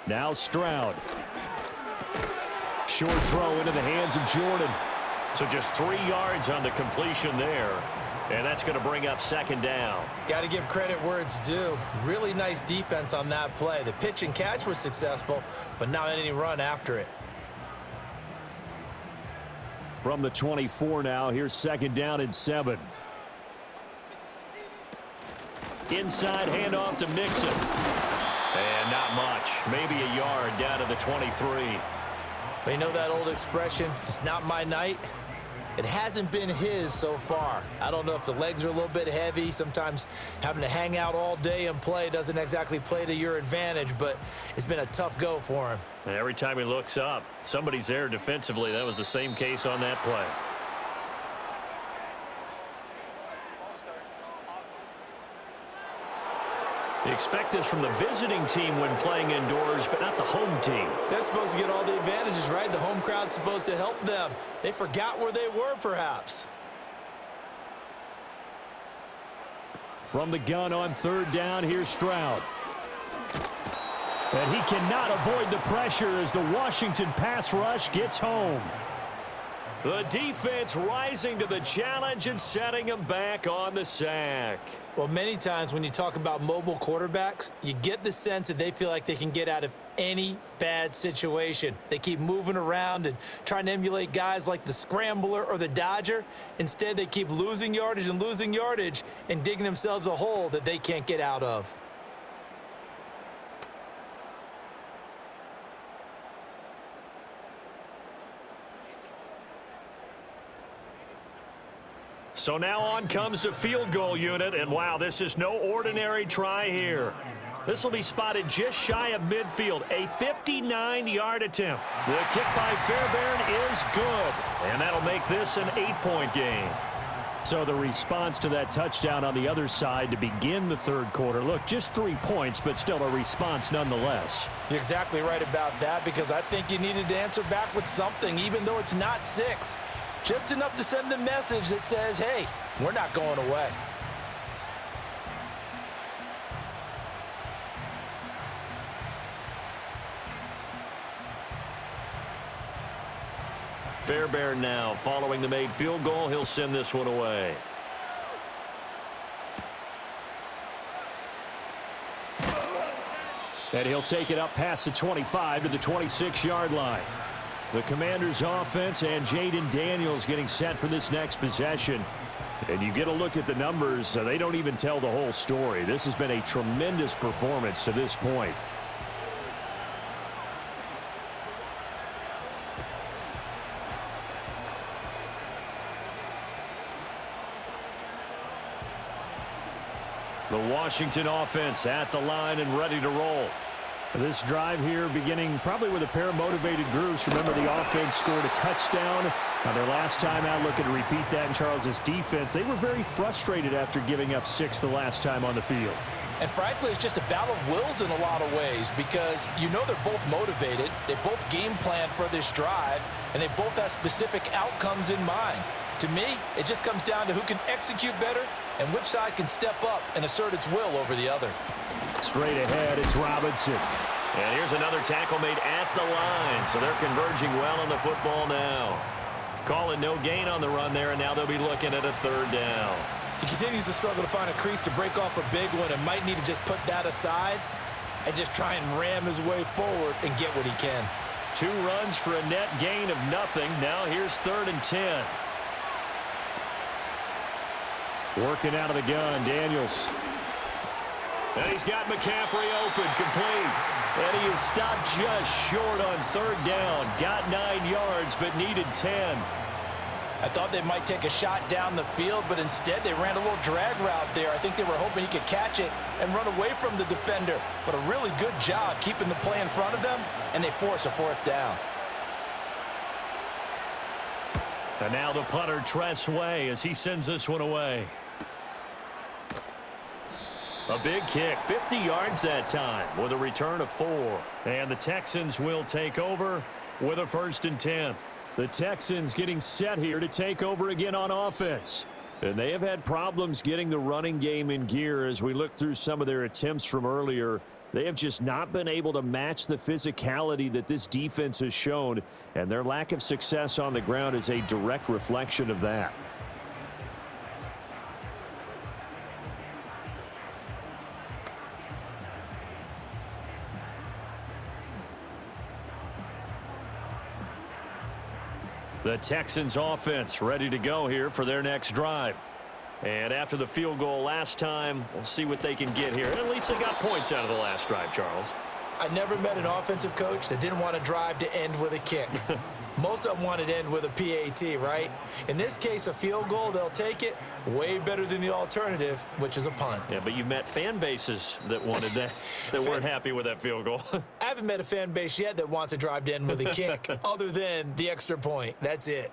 Now Stroud. Short throw into the hands of Jordan. So just 3 yards on the completion there. And that's going to bring up 2nd down. Got to give credit where it's due. Really nice defense on that play. The pitch and catch was successful, but not any run after it. From the 24 now, here's 2nd down and 7. Inside handoff to Mixon. And not much. Maybe a yard down to the 23. But you know that old expression, it's not my night? It hasn't been his so far. I don't know if the legs are a little bit heavy. Sometimes having to hang out all day and play doesn't exactly play to your advantage, but it's been a tough go for him. Every time he looks up, somebody's there defensively. That was the same case on that play. Expect this from the visiting team when playing indoors, but not the home team. They're supposed to get all the advantages, right? The home crowd's supposed to help them. They forgot where they were, perhaps. From the gun on third down, here's Stroud. And he cannot avoid the pressure as the Washington pass rush gets home. The defense rising to the challenge and setting him back on the sack. Well, many times when you talk about mobile quarterbacks, you get the sense that they feel like they can get out of any bad situation. They keep moving around and trying to emulate guys like the Scrambler or the Dodger. Instead, they keep losing yardage and digging themselves a hole that they can't get out of. So now on comes the field goal unit, and wow, this is no ordinary try here. This will be spotted just shy of midfield, a 59-yard attempt. The kick by Fairbairn is good, and that'll make this an 8-point game. So the response to that touchdown on the other side to begin the third quarter. Look, just 3 points, but still a response nonetheless. You're exactly right about that, because I think you needed to answer back with something, even though it's not 6. Just enough to send the message that says, hey, we're not going away. Fairbairn now following the made field goal. He'll send this one away. And he'll take it up past the 25 to the 26-yard line. The Commanders offense and Jaden Daniels getting set for this next possession. And you get a look at the numbers, they don't even tell the whole story. This has been a tremendous performance to this point. The Washington offense at the line and ready to roll. This drive here beginning probably with a pair of motivated groups. Remember, the offense scored a touchdown on their last time out. Looking to repeat that in Charles's defense. They were very frustrated after giving up 6 the last time on the field. And frankly, it's just a battle of wills in a lot of ways, because you know they're both motivated. They both game plan for this drive, and they both have specific outcomes in mind. To me, it just comes down to who can execute better and which side can step up and assert its will over the other. Straight ahead, it's Robinson. And here's another tackle made at the line. So they're converging well on the football now. Calling no gain on the run there, and now they'll be looking at a third down. He continues to struggle to find a crease to break off a big one, and might need to just put that aside and just try and ram his way forward and get what he can. 2 runs for a net gain of nothing. Now here's 3rd and 10. Working out of the gun, Daniels. And he's got McCaffrey open, complete. And he is stopped just short on 3rd down. Got 9 yards, but needed 10. I thought they might take a shot down the field, but instead they ran a little drag route there. I think they were hoping he could catch it and run away from the defender. But a really good job keeping the play in front of them, and they force a 4th down. And now the punter, Tress Way, as he sends this one away. A big kick, 50 yards that time with a return of 4. And the Texans will take over with a 1st and 10. The Texans getting set here to take over again on offense. And they have had problems getting the running game in gear as we look through some of their attempts from earlier. They have just not been able to match the physicality that this defense has shown. And their lack of success on the ground is a direct reflection of that. The Texans offense ready to go here for their next drive. And after the field goal last time, we'll see what they can get here. At least they got points out of the last drive, Charles. I never met an offensive coach that didn't want a drive to end with a kick. Most of them wanted to end with a PAT, right? In this case, a field goal, they'll take it. Way better than the alternative, which is a punt. Yeah, but you've met fan bases that wanted that, that weren't happy with that field goal. I haven't met a fan base yet that wants a drive to end with a kick, other than the extra point. That's it.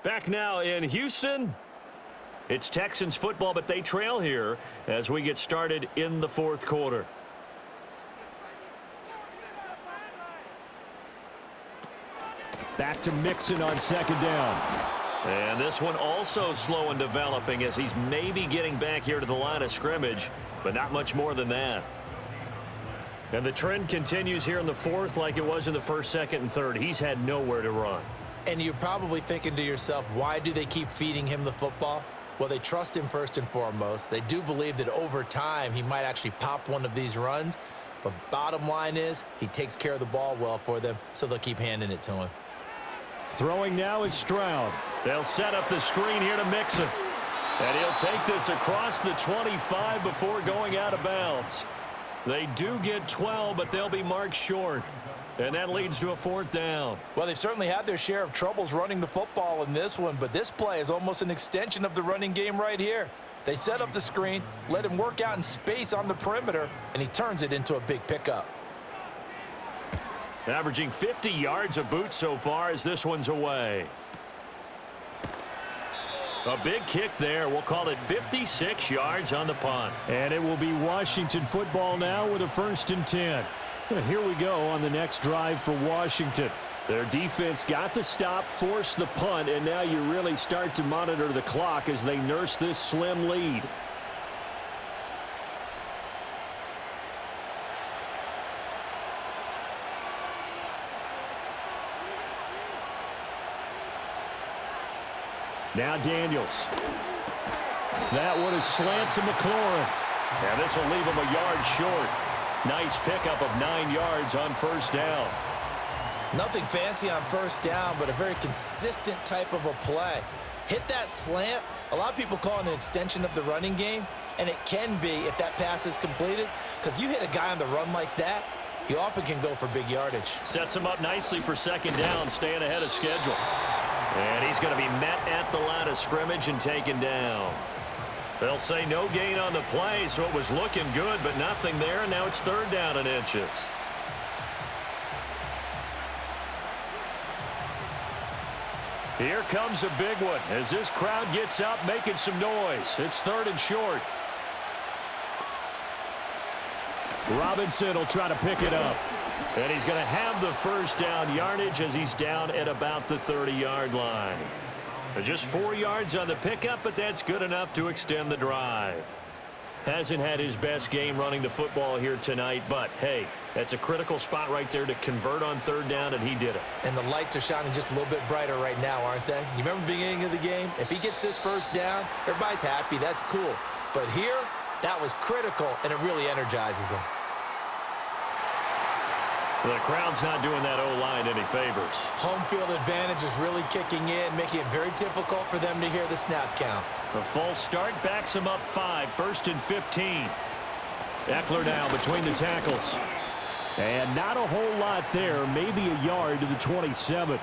Back now in Houston. It's Texans football, but they trail here as we get started in the fourth quarter. Back to Mixon on second down. And this one also slow in developing as he's maybe getting back here to the line of scrimmage, but not much more than that. And the trend continues here in the fourth like it was in the first, second, and third. He's had nowhere to run. And you're probably thinking to yourself, why do they keep feeding him the football? Well, they trust him first and foremost. They do believe that over time he might actually pop one of these runs. But bottom line is he takes care of the ball well for them, so they'll keep handing it to him. Throwing now is Stroud. They'll set up the screen here to Mixon. And he'll take this across the 25 before going out of bounds. They do get 12, but they'll be marked short. And that leads to a fourth down. Well, they've certainly had their share of troubles running the football in this one, but this play is almost an extension of the running game right here. They set up the screen, let him work out in space on the perimeter, and he turns it into a big pickup. Averaging 50 yards a boot so far as this one's away. A big kick there. We'll call it 56 yards on the punt. And it will be Washington football now with a 1st and 10. Here we go on the next drive for Washington. Their defense got the stop, forced the punt, and now you really start to monitor the clock as they nurse this slim lead. Now Daniels. That one is slant to McLaurin. And this will leave him a yard short. Nice pickup of 9 yards on first down. Nothing fancy on first down, but a very consistent type of a play. Hit that slant. A lot of people call it an extension of the running game, and it can be if that pass is completed, because you hit a guy on the run like that, he often can go for big yardage. Sets him up nicely for second down, staying ahead of schedule. And he's going to be met at the line of scrimmage and taken down. They'll say no gain on the play, so it was looking good, but nothing there, and now it's third down and inches. Here comes a big one as this crowd gets up making some noise. It's third and short. Robinson will try to pick it up. And he's going to have the first down yardage as he's down at about the 30-yard line. Just 4 yards on the pickup, but that's good enough to extend the drive. Hasn't had his best game running the football here tonight, but hey, that's a critical spot right there to convert on third down, and he did it. And the lights are shining just a little bit brighter right now, aren't they? You remember the beginning of the game? If he gets this first down, everybody's happy. That's cool. But here, that was critical, and it really energizes him. The crowd's not doing that O-line any favors. Home field advantage is really kicking in, making it very difficult for them to hear the snap count. The false start backs him up 5, 1st and 15. Eckler now between the tackles. And not a whole lot there, maybe a yard to the 27.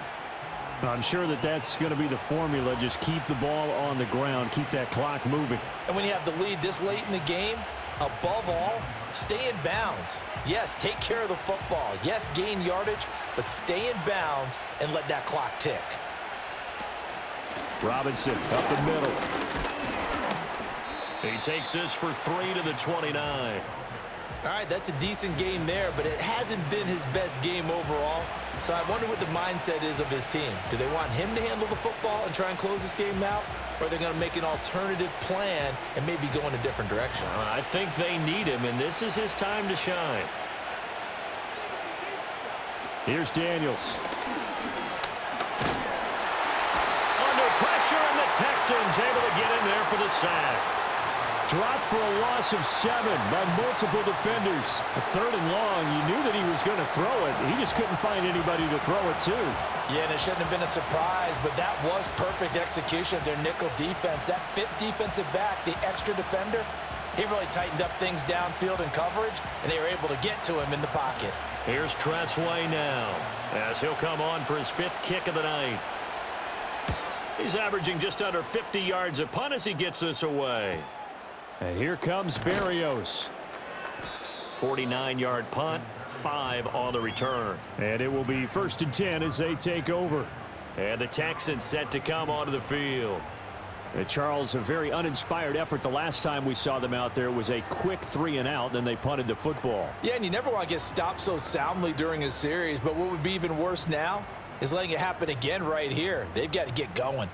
I'm sure that that's going to be the formula. Just keep the ball on the ground, keep that clock moving. And when you have the lead this late in the game, above all, stay in bounds. Yes, take care of the football. Yes, gain yardage, but stay in bounds and let that clock tick. Robinson up the middle. He takes this for 3 to the 29. All right, that's a decent game there, but it hasn't been his best game overall. So I wonder what the mindset is of his team. Do they want him to handle the football and try and close this game out? Or are they going to make an alternative plan and maybe go in a different direction? I think they need him, and this is his time to shine. Here's Daniels. Under pressure, and the Texans able to get in there for the sack. Dropped for a loss of 7 by multiple defenders. A 3rd and long. You knew that he was going to throw it. He just couldn't find anybody to throw it to. Yeah, and it shouldn't have been a surprise, but that was perfect execution of their nickel defense. That 5th defensive back, the extra defender, he really tightened up things downfield in coverage, and they were able to get to him in the pocket. Here's Tressway now as he'll come on for his 5th kick of the night. He's averaging just under 50 yards a punt as he gets this away. And here comes Berrios. 49-yard punt, 5 on the return. And it will be 1st and 10 as they take over. And the Texans set to come onto the field. Charles, a very uninspired effort the last time we saw them out there. It was a quick 3-and-out, then they punted the football. Yeah, and you never want to get stopped so soundly during a series, but what would be even worse now is letting it happen again right here. They've got to get going.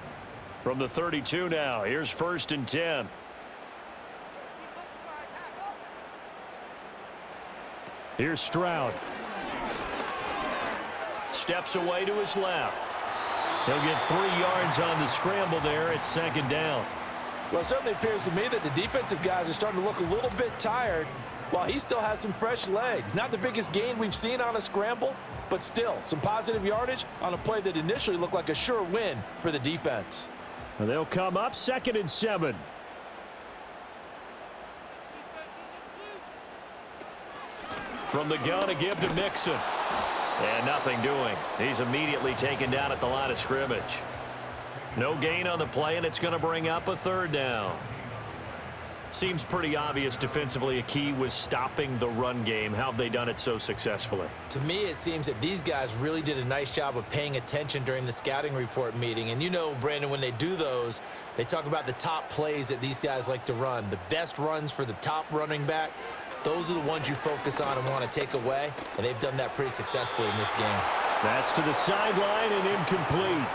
From the 32 now, here's 1st and 10. Here's Stroud. Steps away to his left. He'll get 3 yards on the scramble there. It's 2nd down. Well, it certainly appears to me that the defensive guys are starting to look a little bit tired while he still has some fresh legs. Not the biggest gain we've seen on a scramble, but still some positive yardage on a play that initially looked like a sure win for the defense. And they'll come up 2nd and 7. From the gun, a give to Mixon. And nothing doing. He's immediately taken down at the line of scrimmage. No gain on the play, and it's going to bring up a 3rd down. Seems pretty obvious defensively a key was stopping the run game. How have they done it so successfully? To me, it seems that these guys really did a nice job of paying attention during the scouting report meeting. And you know, Brandon, when they do those, they talk about the top plays that these guys like to run. The best runs for the top running back. Those are the ones you focus on and want to take away, and they've done that pretty successfully in this game. That's to the sideline and incomplete.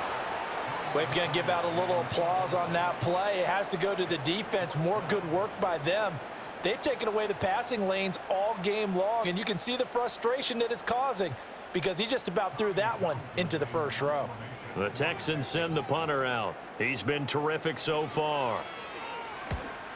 Well, if you're going to give out a little applause on that play, it has to go to the defense. More good work by them. They've taken away the passing lanes all game long, and you can see the frustration that it's causing because he just about threw that one into the first row. The Texans send the punter out. He's been terrific so far.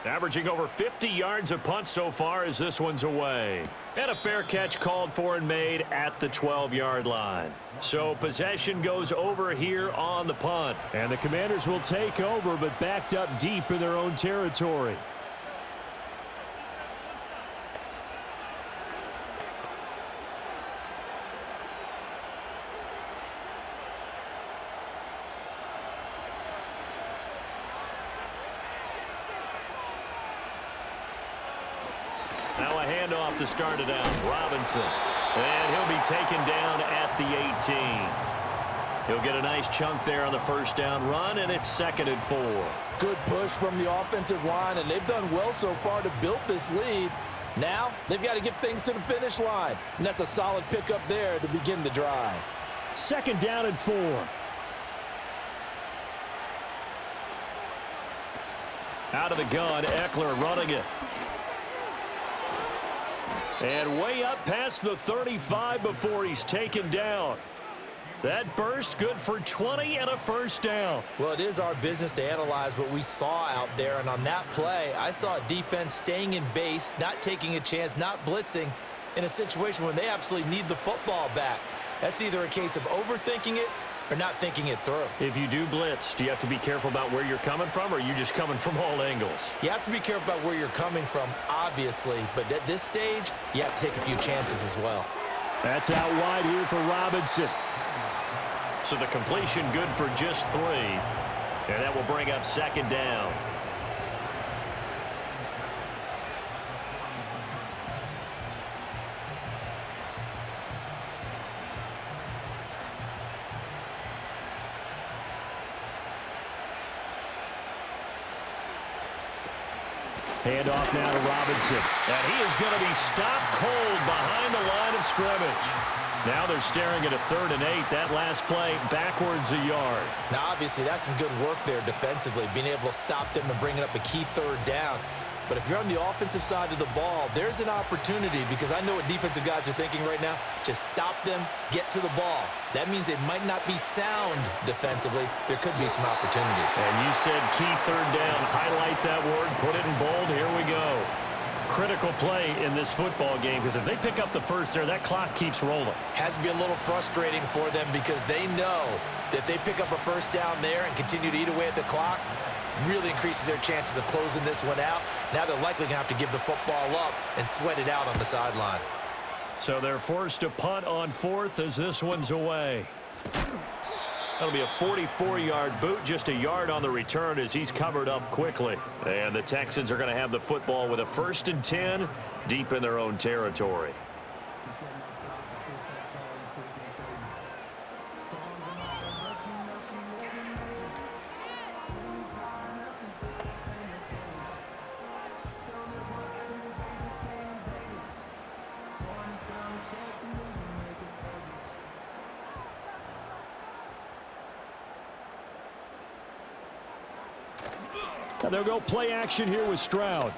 Averaging over 50 yards a punt so far as this one's away. And a fair catch called for and made at the 12-yard line. So possession goes over here on the punt. And the Commanders will take over, but backed up deep in their own territory. Now a handoff to start it out. Robinson. And he'll be taken down at the 18. He'll get a nice chunk there on the 1st down run, and it's 2nd and 4. Good push from the offensive line, and they've done well so far to build this lead. Now they've got to get things to the finish line, and that's a solid pickup there to begin the drive. 2nd down and 4. Out of the gun, Eckler running it. And way up past the 35 before he's taken down. That burst good for 20 and a 1st down. Well, it is our business to analyze what we saw out there, and on that play, I saw a defense staying in base, not taking a chance, not blitzing in a situation when they absolutely need the football back. That's either a case of overthinking it or not thinking it through. If you do blitz, do you have to be careful about where you're coming from, or are you just coming from all angles? You have to be careful about where you're coming from, obviously, but at this stage, you have to take a few chances as well. That's out wide here for Robinson. So the completion good for just 3, and that will bring up 2nd down. Handoff now to Robinson. And he is going to be stopped cold behind the line of scrimmage. Now they're staring at a 3rd and 8. That last play backwards a yard. Now, obviously, that's some good work there defensively, being able to stop them and bringing up a key 3rd down. But if you're on the offensive side of the ball, there's an opportunity, because I know what defensive guys are thinking right now. Just stop them, get to the ball. That means they might not be sound defensively. There could be some opportunities. And you said key 3rd down. Highlight that word. Put it in bold. Here we go. Critical play in this football game, because if they pick up the 1st there, that clock keeps rolling. Has to be a little frustrating for them, because they know that they pick up a 1st down there and continue to eat away at the clock, really increases their chances of closing this one out. Now they're likely going to have to give the football up and sweat it out on the sideline. So they're forced to punt on 4th as this one's away. That'll be a 44-yard boot, just a yard on the return as he's covered up quickly. And the Texans are going to have the football with a 1st and 10 deep in their own territory. Now they'll go play action here with Stroud.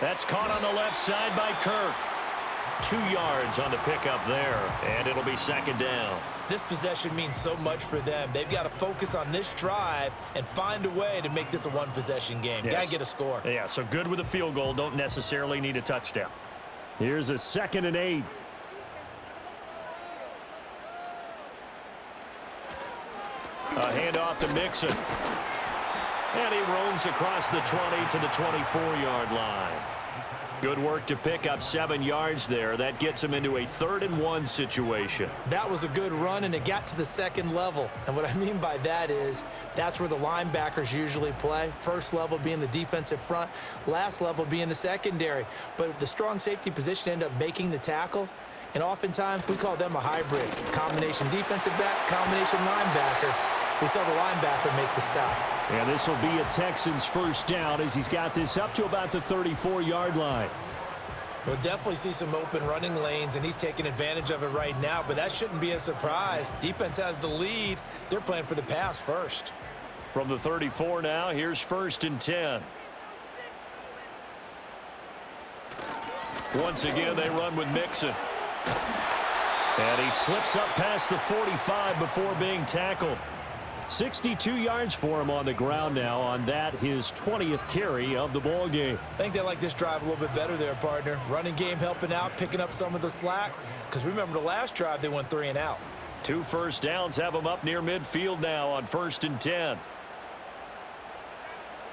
That's caught on the left side by Kirk. 2 yards on the pickup there, and it'll be second down. This possession means so much for them. They've got to focus on this drive and find a way to make this a one-possession game. Yes. Got to get a score. Yeah, so good with a field goal. Don't necessarily need a touchdown. Here's a 2nd and 8. A handoff to Mixon. And he roams across the 20 to the 24-yard line. Good work to pick up 7 yards there. That gets him into a 3rd and 1 situation. That was a good run, and it got to the second level. And what I mean by that is that's where the linebackers usually play. First level being the defensive front, last level being the secondary. But the strong safety position ended up making the tackle. And oftentimes we call them a hybrid. Combination defensive back, combination linebacker. We saw the linebacker make the stop. And this will be a Texans first down as he's got this up to about the 34-yard line. We'll definitely see some open running lanes, and he's taking advantage of it right now, but that shouldn't be a surprise. Defense has the lead. They're playing for the pass first. From the 34 now, here's 1st and 10. Once again, they run with Mixon. And he slips up past the 45 before being tackled. 62 yards for him on the ground now on that, his 20th carry of the ball game. I think they like this drive a little bit better there, partner. Running game helping out, picking up some of the slack. Because remember the last drive, they went 3 and out. 2 first downs have him up near midfield now on 1st and 10.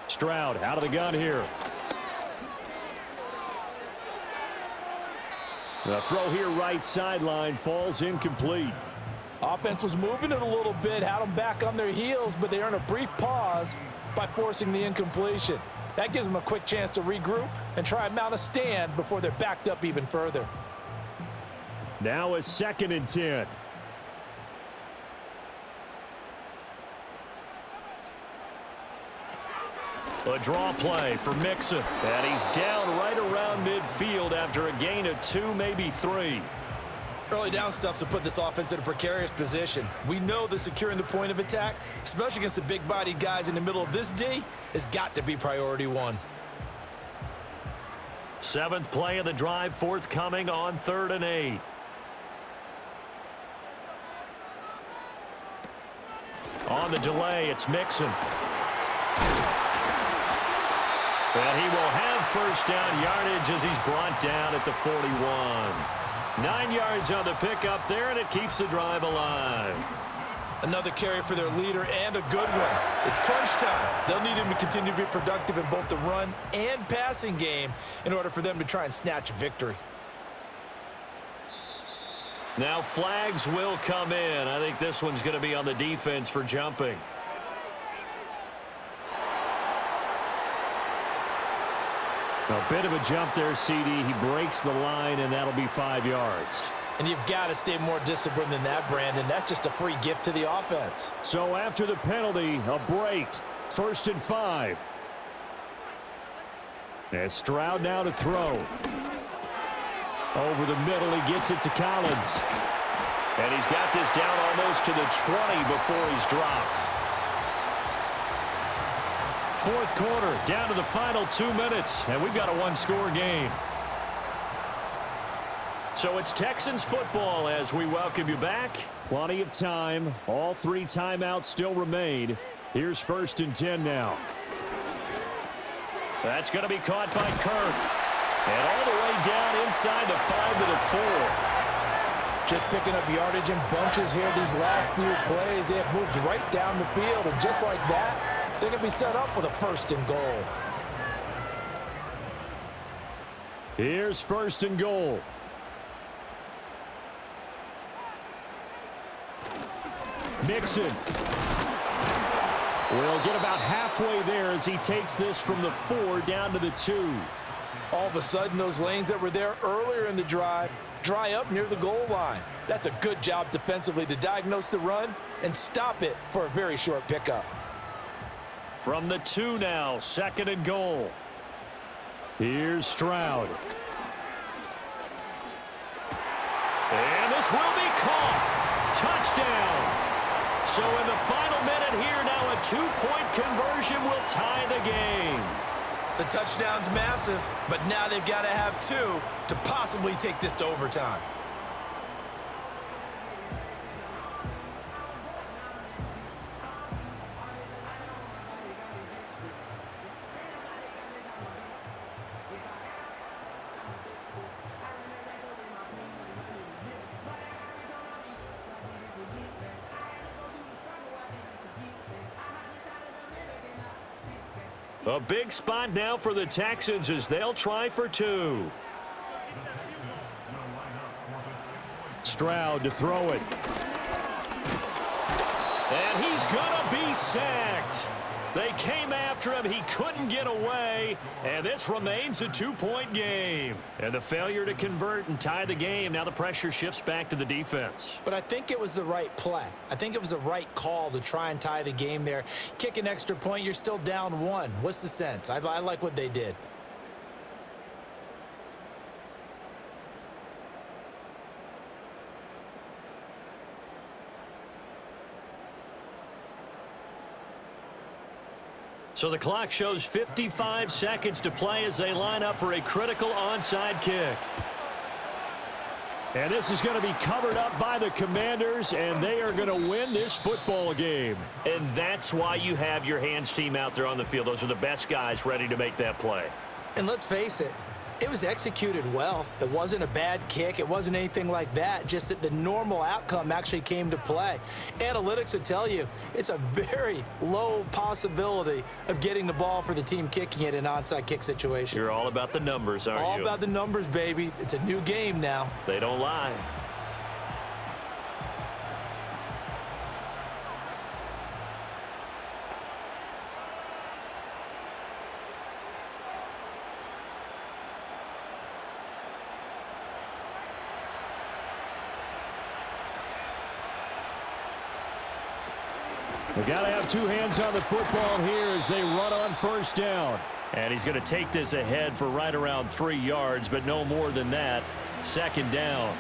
Stroud out of the gun here. The throw here right sideline falls incomplete. Offense was moving it a little bit, had them back on their heels, but they earn a brief pause by forcing the incompletion. That gives them a quick chance to regroup and try and mount a stand before they're backed up even further. Now a 2nd and 10. A draw play for Mixon. And he's down right around midfield after a gain of 2, maybe 3. Early down stuff to put this offense in a precarious position. We know that securing the point of attack, especially against the big-bodied guys in the middle of this D, has got to be priority 1. 7th play of the drive forthcoming on 3rd and 8. On the delay, it's Mixon. And he will have first down yardage as he's brought down at the 41. 9 yards on the pickup there, and it keeps the drive alive. Another carry for their leader and a good one. It's crunch time. They'll need him to continue to be productive in both the run and passing game in order for them to try and snatch a victory. Now flags will come in. I think this one's going to be on the defense for jumping. A bit of a jump there, CD. He breaks the line, and that'll be 5 yards. And you've got to stay more disciplined than that, Brandon. That's just a free gift to the offense. So after the penalty, a break. 1st and 5. And Stroud now to throw. Over the middle, he gets it to Collins. And he's got this down almost to the 20 before he's dropped. 4th quarter, down to the final 2 minutes, and we've got a 1-score game. So it's Texans football as we welcome you back. Plenty of time. All 3 timeouts still remain. Here's 1st and 10 now. That's going to be caught by Kirk. And all the way down inside the 5 to the 4. Just picking up yardage in bunches here these last few plays. They have moved right down the field, and just like that, they're going to be set up with a 1st and goal. Here's 1st and goal. Mixon will get about halfway there as he takes this from the 4 down to the 2. All of a sudden, those lanes that were there earlier in the drive dry up near the goal line. That's a good job defensively to diagnose the run and stop it for a very short pickup. From the 2 now, 2nd and goal. Here's Stroud. And this will be caught. Touchdown. So in the final minute here, now a a two-point conversion will tie the game. The touchdown's massive, but now they've got to have two to possibly take this to overtime. A big spot now for the Texans as they'll try for two. Stroud to throw it. And he's going to be sacked. They came after him. He couldn't get away. And this remains a two-point game. And the failure to convert and tie the game. Now the pressure shifts back to the defense. But I think it was the right play. I think it was the right call to try and tie the game there. Kick an extra point, you're still down one. What's the sense? I like what they did. So the clock shows 55 seconds to play as they line up for a critical onside kick. And this is going to be covered up by the Commanders, and they are going to win this football game. And that's why you have your hands team out there on the field. Those are the best guys ready to make that play. And let's face it, it was executed well. It wasn't a bad kick. It wasn't anything like that. Just that the normal outcome actually came to play. Analytics will tell you it's a very low possibility of getting the ball for the team kicking it in an onside kick situation. You're all about the numbers, aren't you? All about the numbers, baby. It's a new game now. They don't lie. They've got to have two hands on the football here as they run on first down. And he's going to take this ahead for right around 3 yards, but no more than that. Second down.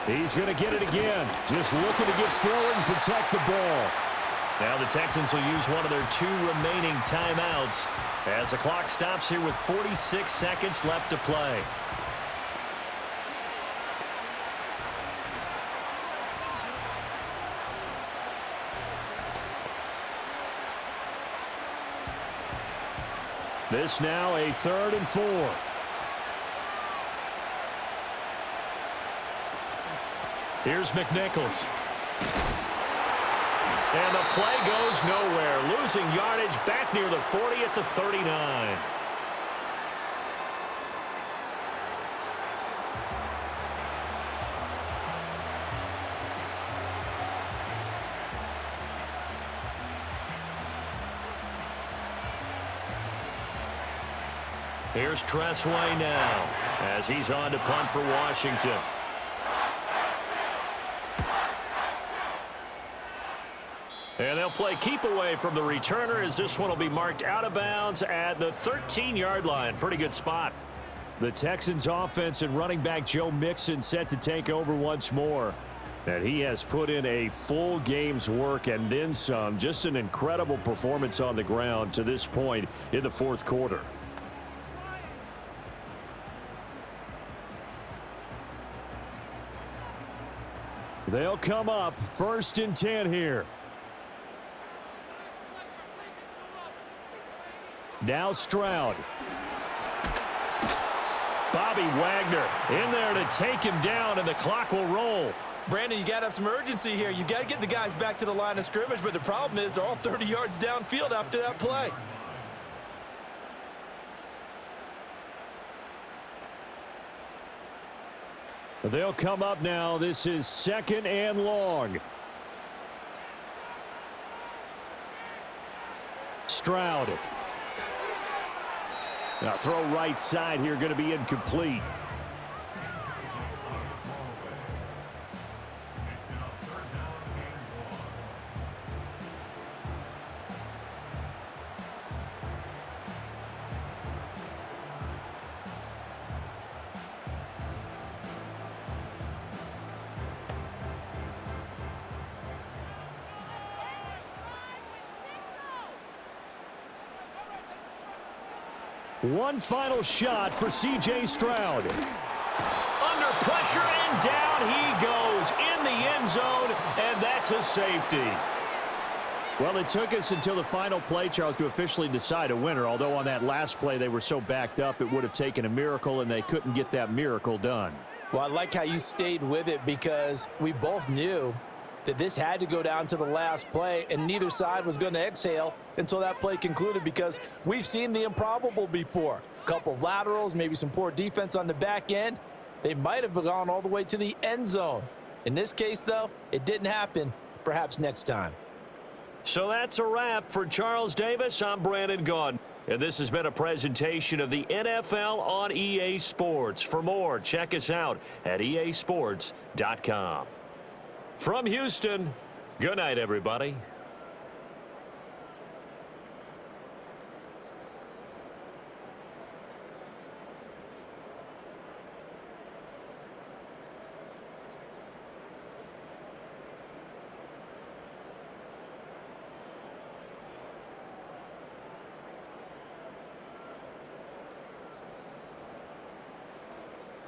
He's going to get it again. Just looking to get forward and protect the ball. Now the Texans will use one of their 2 remaining timeouts as the clock stops here with 46 seconds left to play. This now a 3rd and 4. Here's McNichols. And the play goes nowhere. Losing yardage back near the 40 at the 39. Here's Tressway now as he's on to punt for Washington. And they'll play keep away from the returner as this one will be marked out of bounds at the 13-yard line. Pretty good spot. The Texans offense and running back Joe Mixon set to take over once more. And he has put in a full game's work and then some. Just an incredible performance on the ground to this point in the 4th quarter. They'll come up 1st and 10 here. Now Stroud. Bobby Wagner in there to take him down, and the clock will roll. Brandon, you got to have some urgency here. You got to get the guys back to the line of scrimmage, but the problem is they're all 30 yards downfield after that play. They'll come up now. This is 2nd and long. Stroud. Now throw right side here, going to be incomplete. One final shot for C.J. Stroud. Under pressure, and down he goes in the end zone, and that's a safety. Well, it took us until the final play, Charles, to officially decide a winner, although on that last play they were so backed up it would have taken a miracle, and they couldn't get that miracle done. Well, I like how you stayed with it because we both knew that this had to go down to the last play, and neither side was going to exhale until that play concluded because we've seen the improbable before. A couple of laterals, maybe some poor defense on the back end. They might have gone all the way to the end zone. In this case, though, it didn't happen. Perhaps next time. So that's a wrap for Charles Davis. I'm Brandon Gunn. And this has been a presentation of the NFL on EA Sports. For more, check us out at easports.com. From Houston, good night, everybody.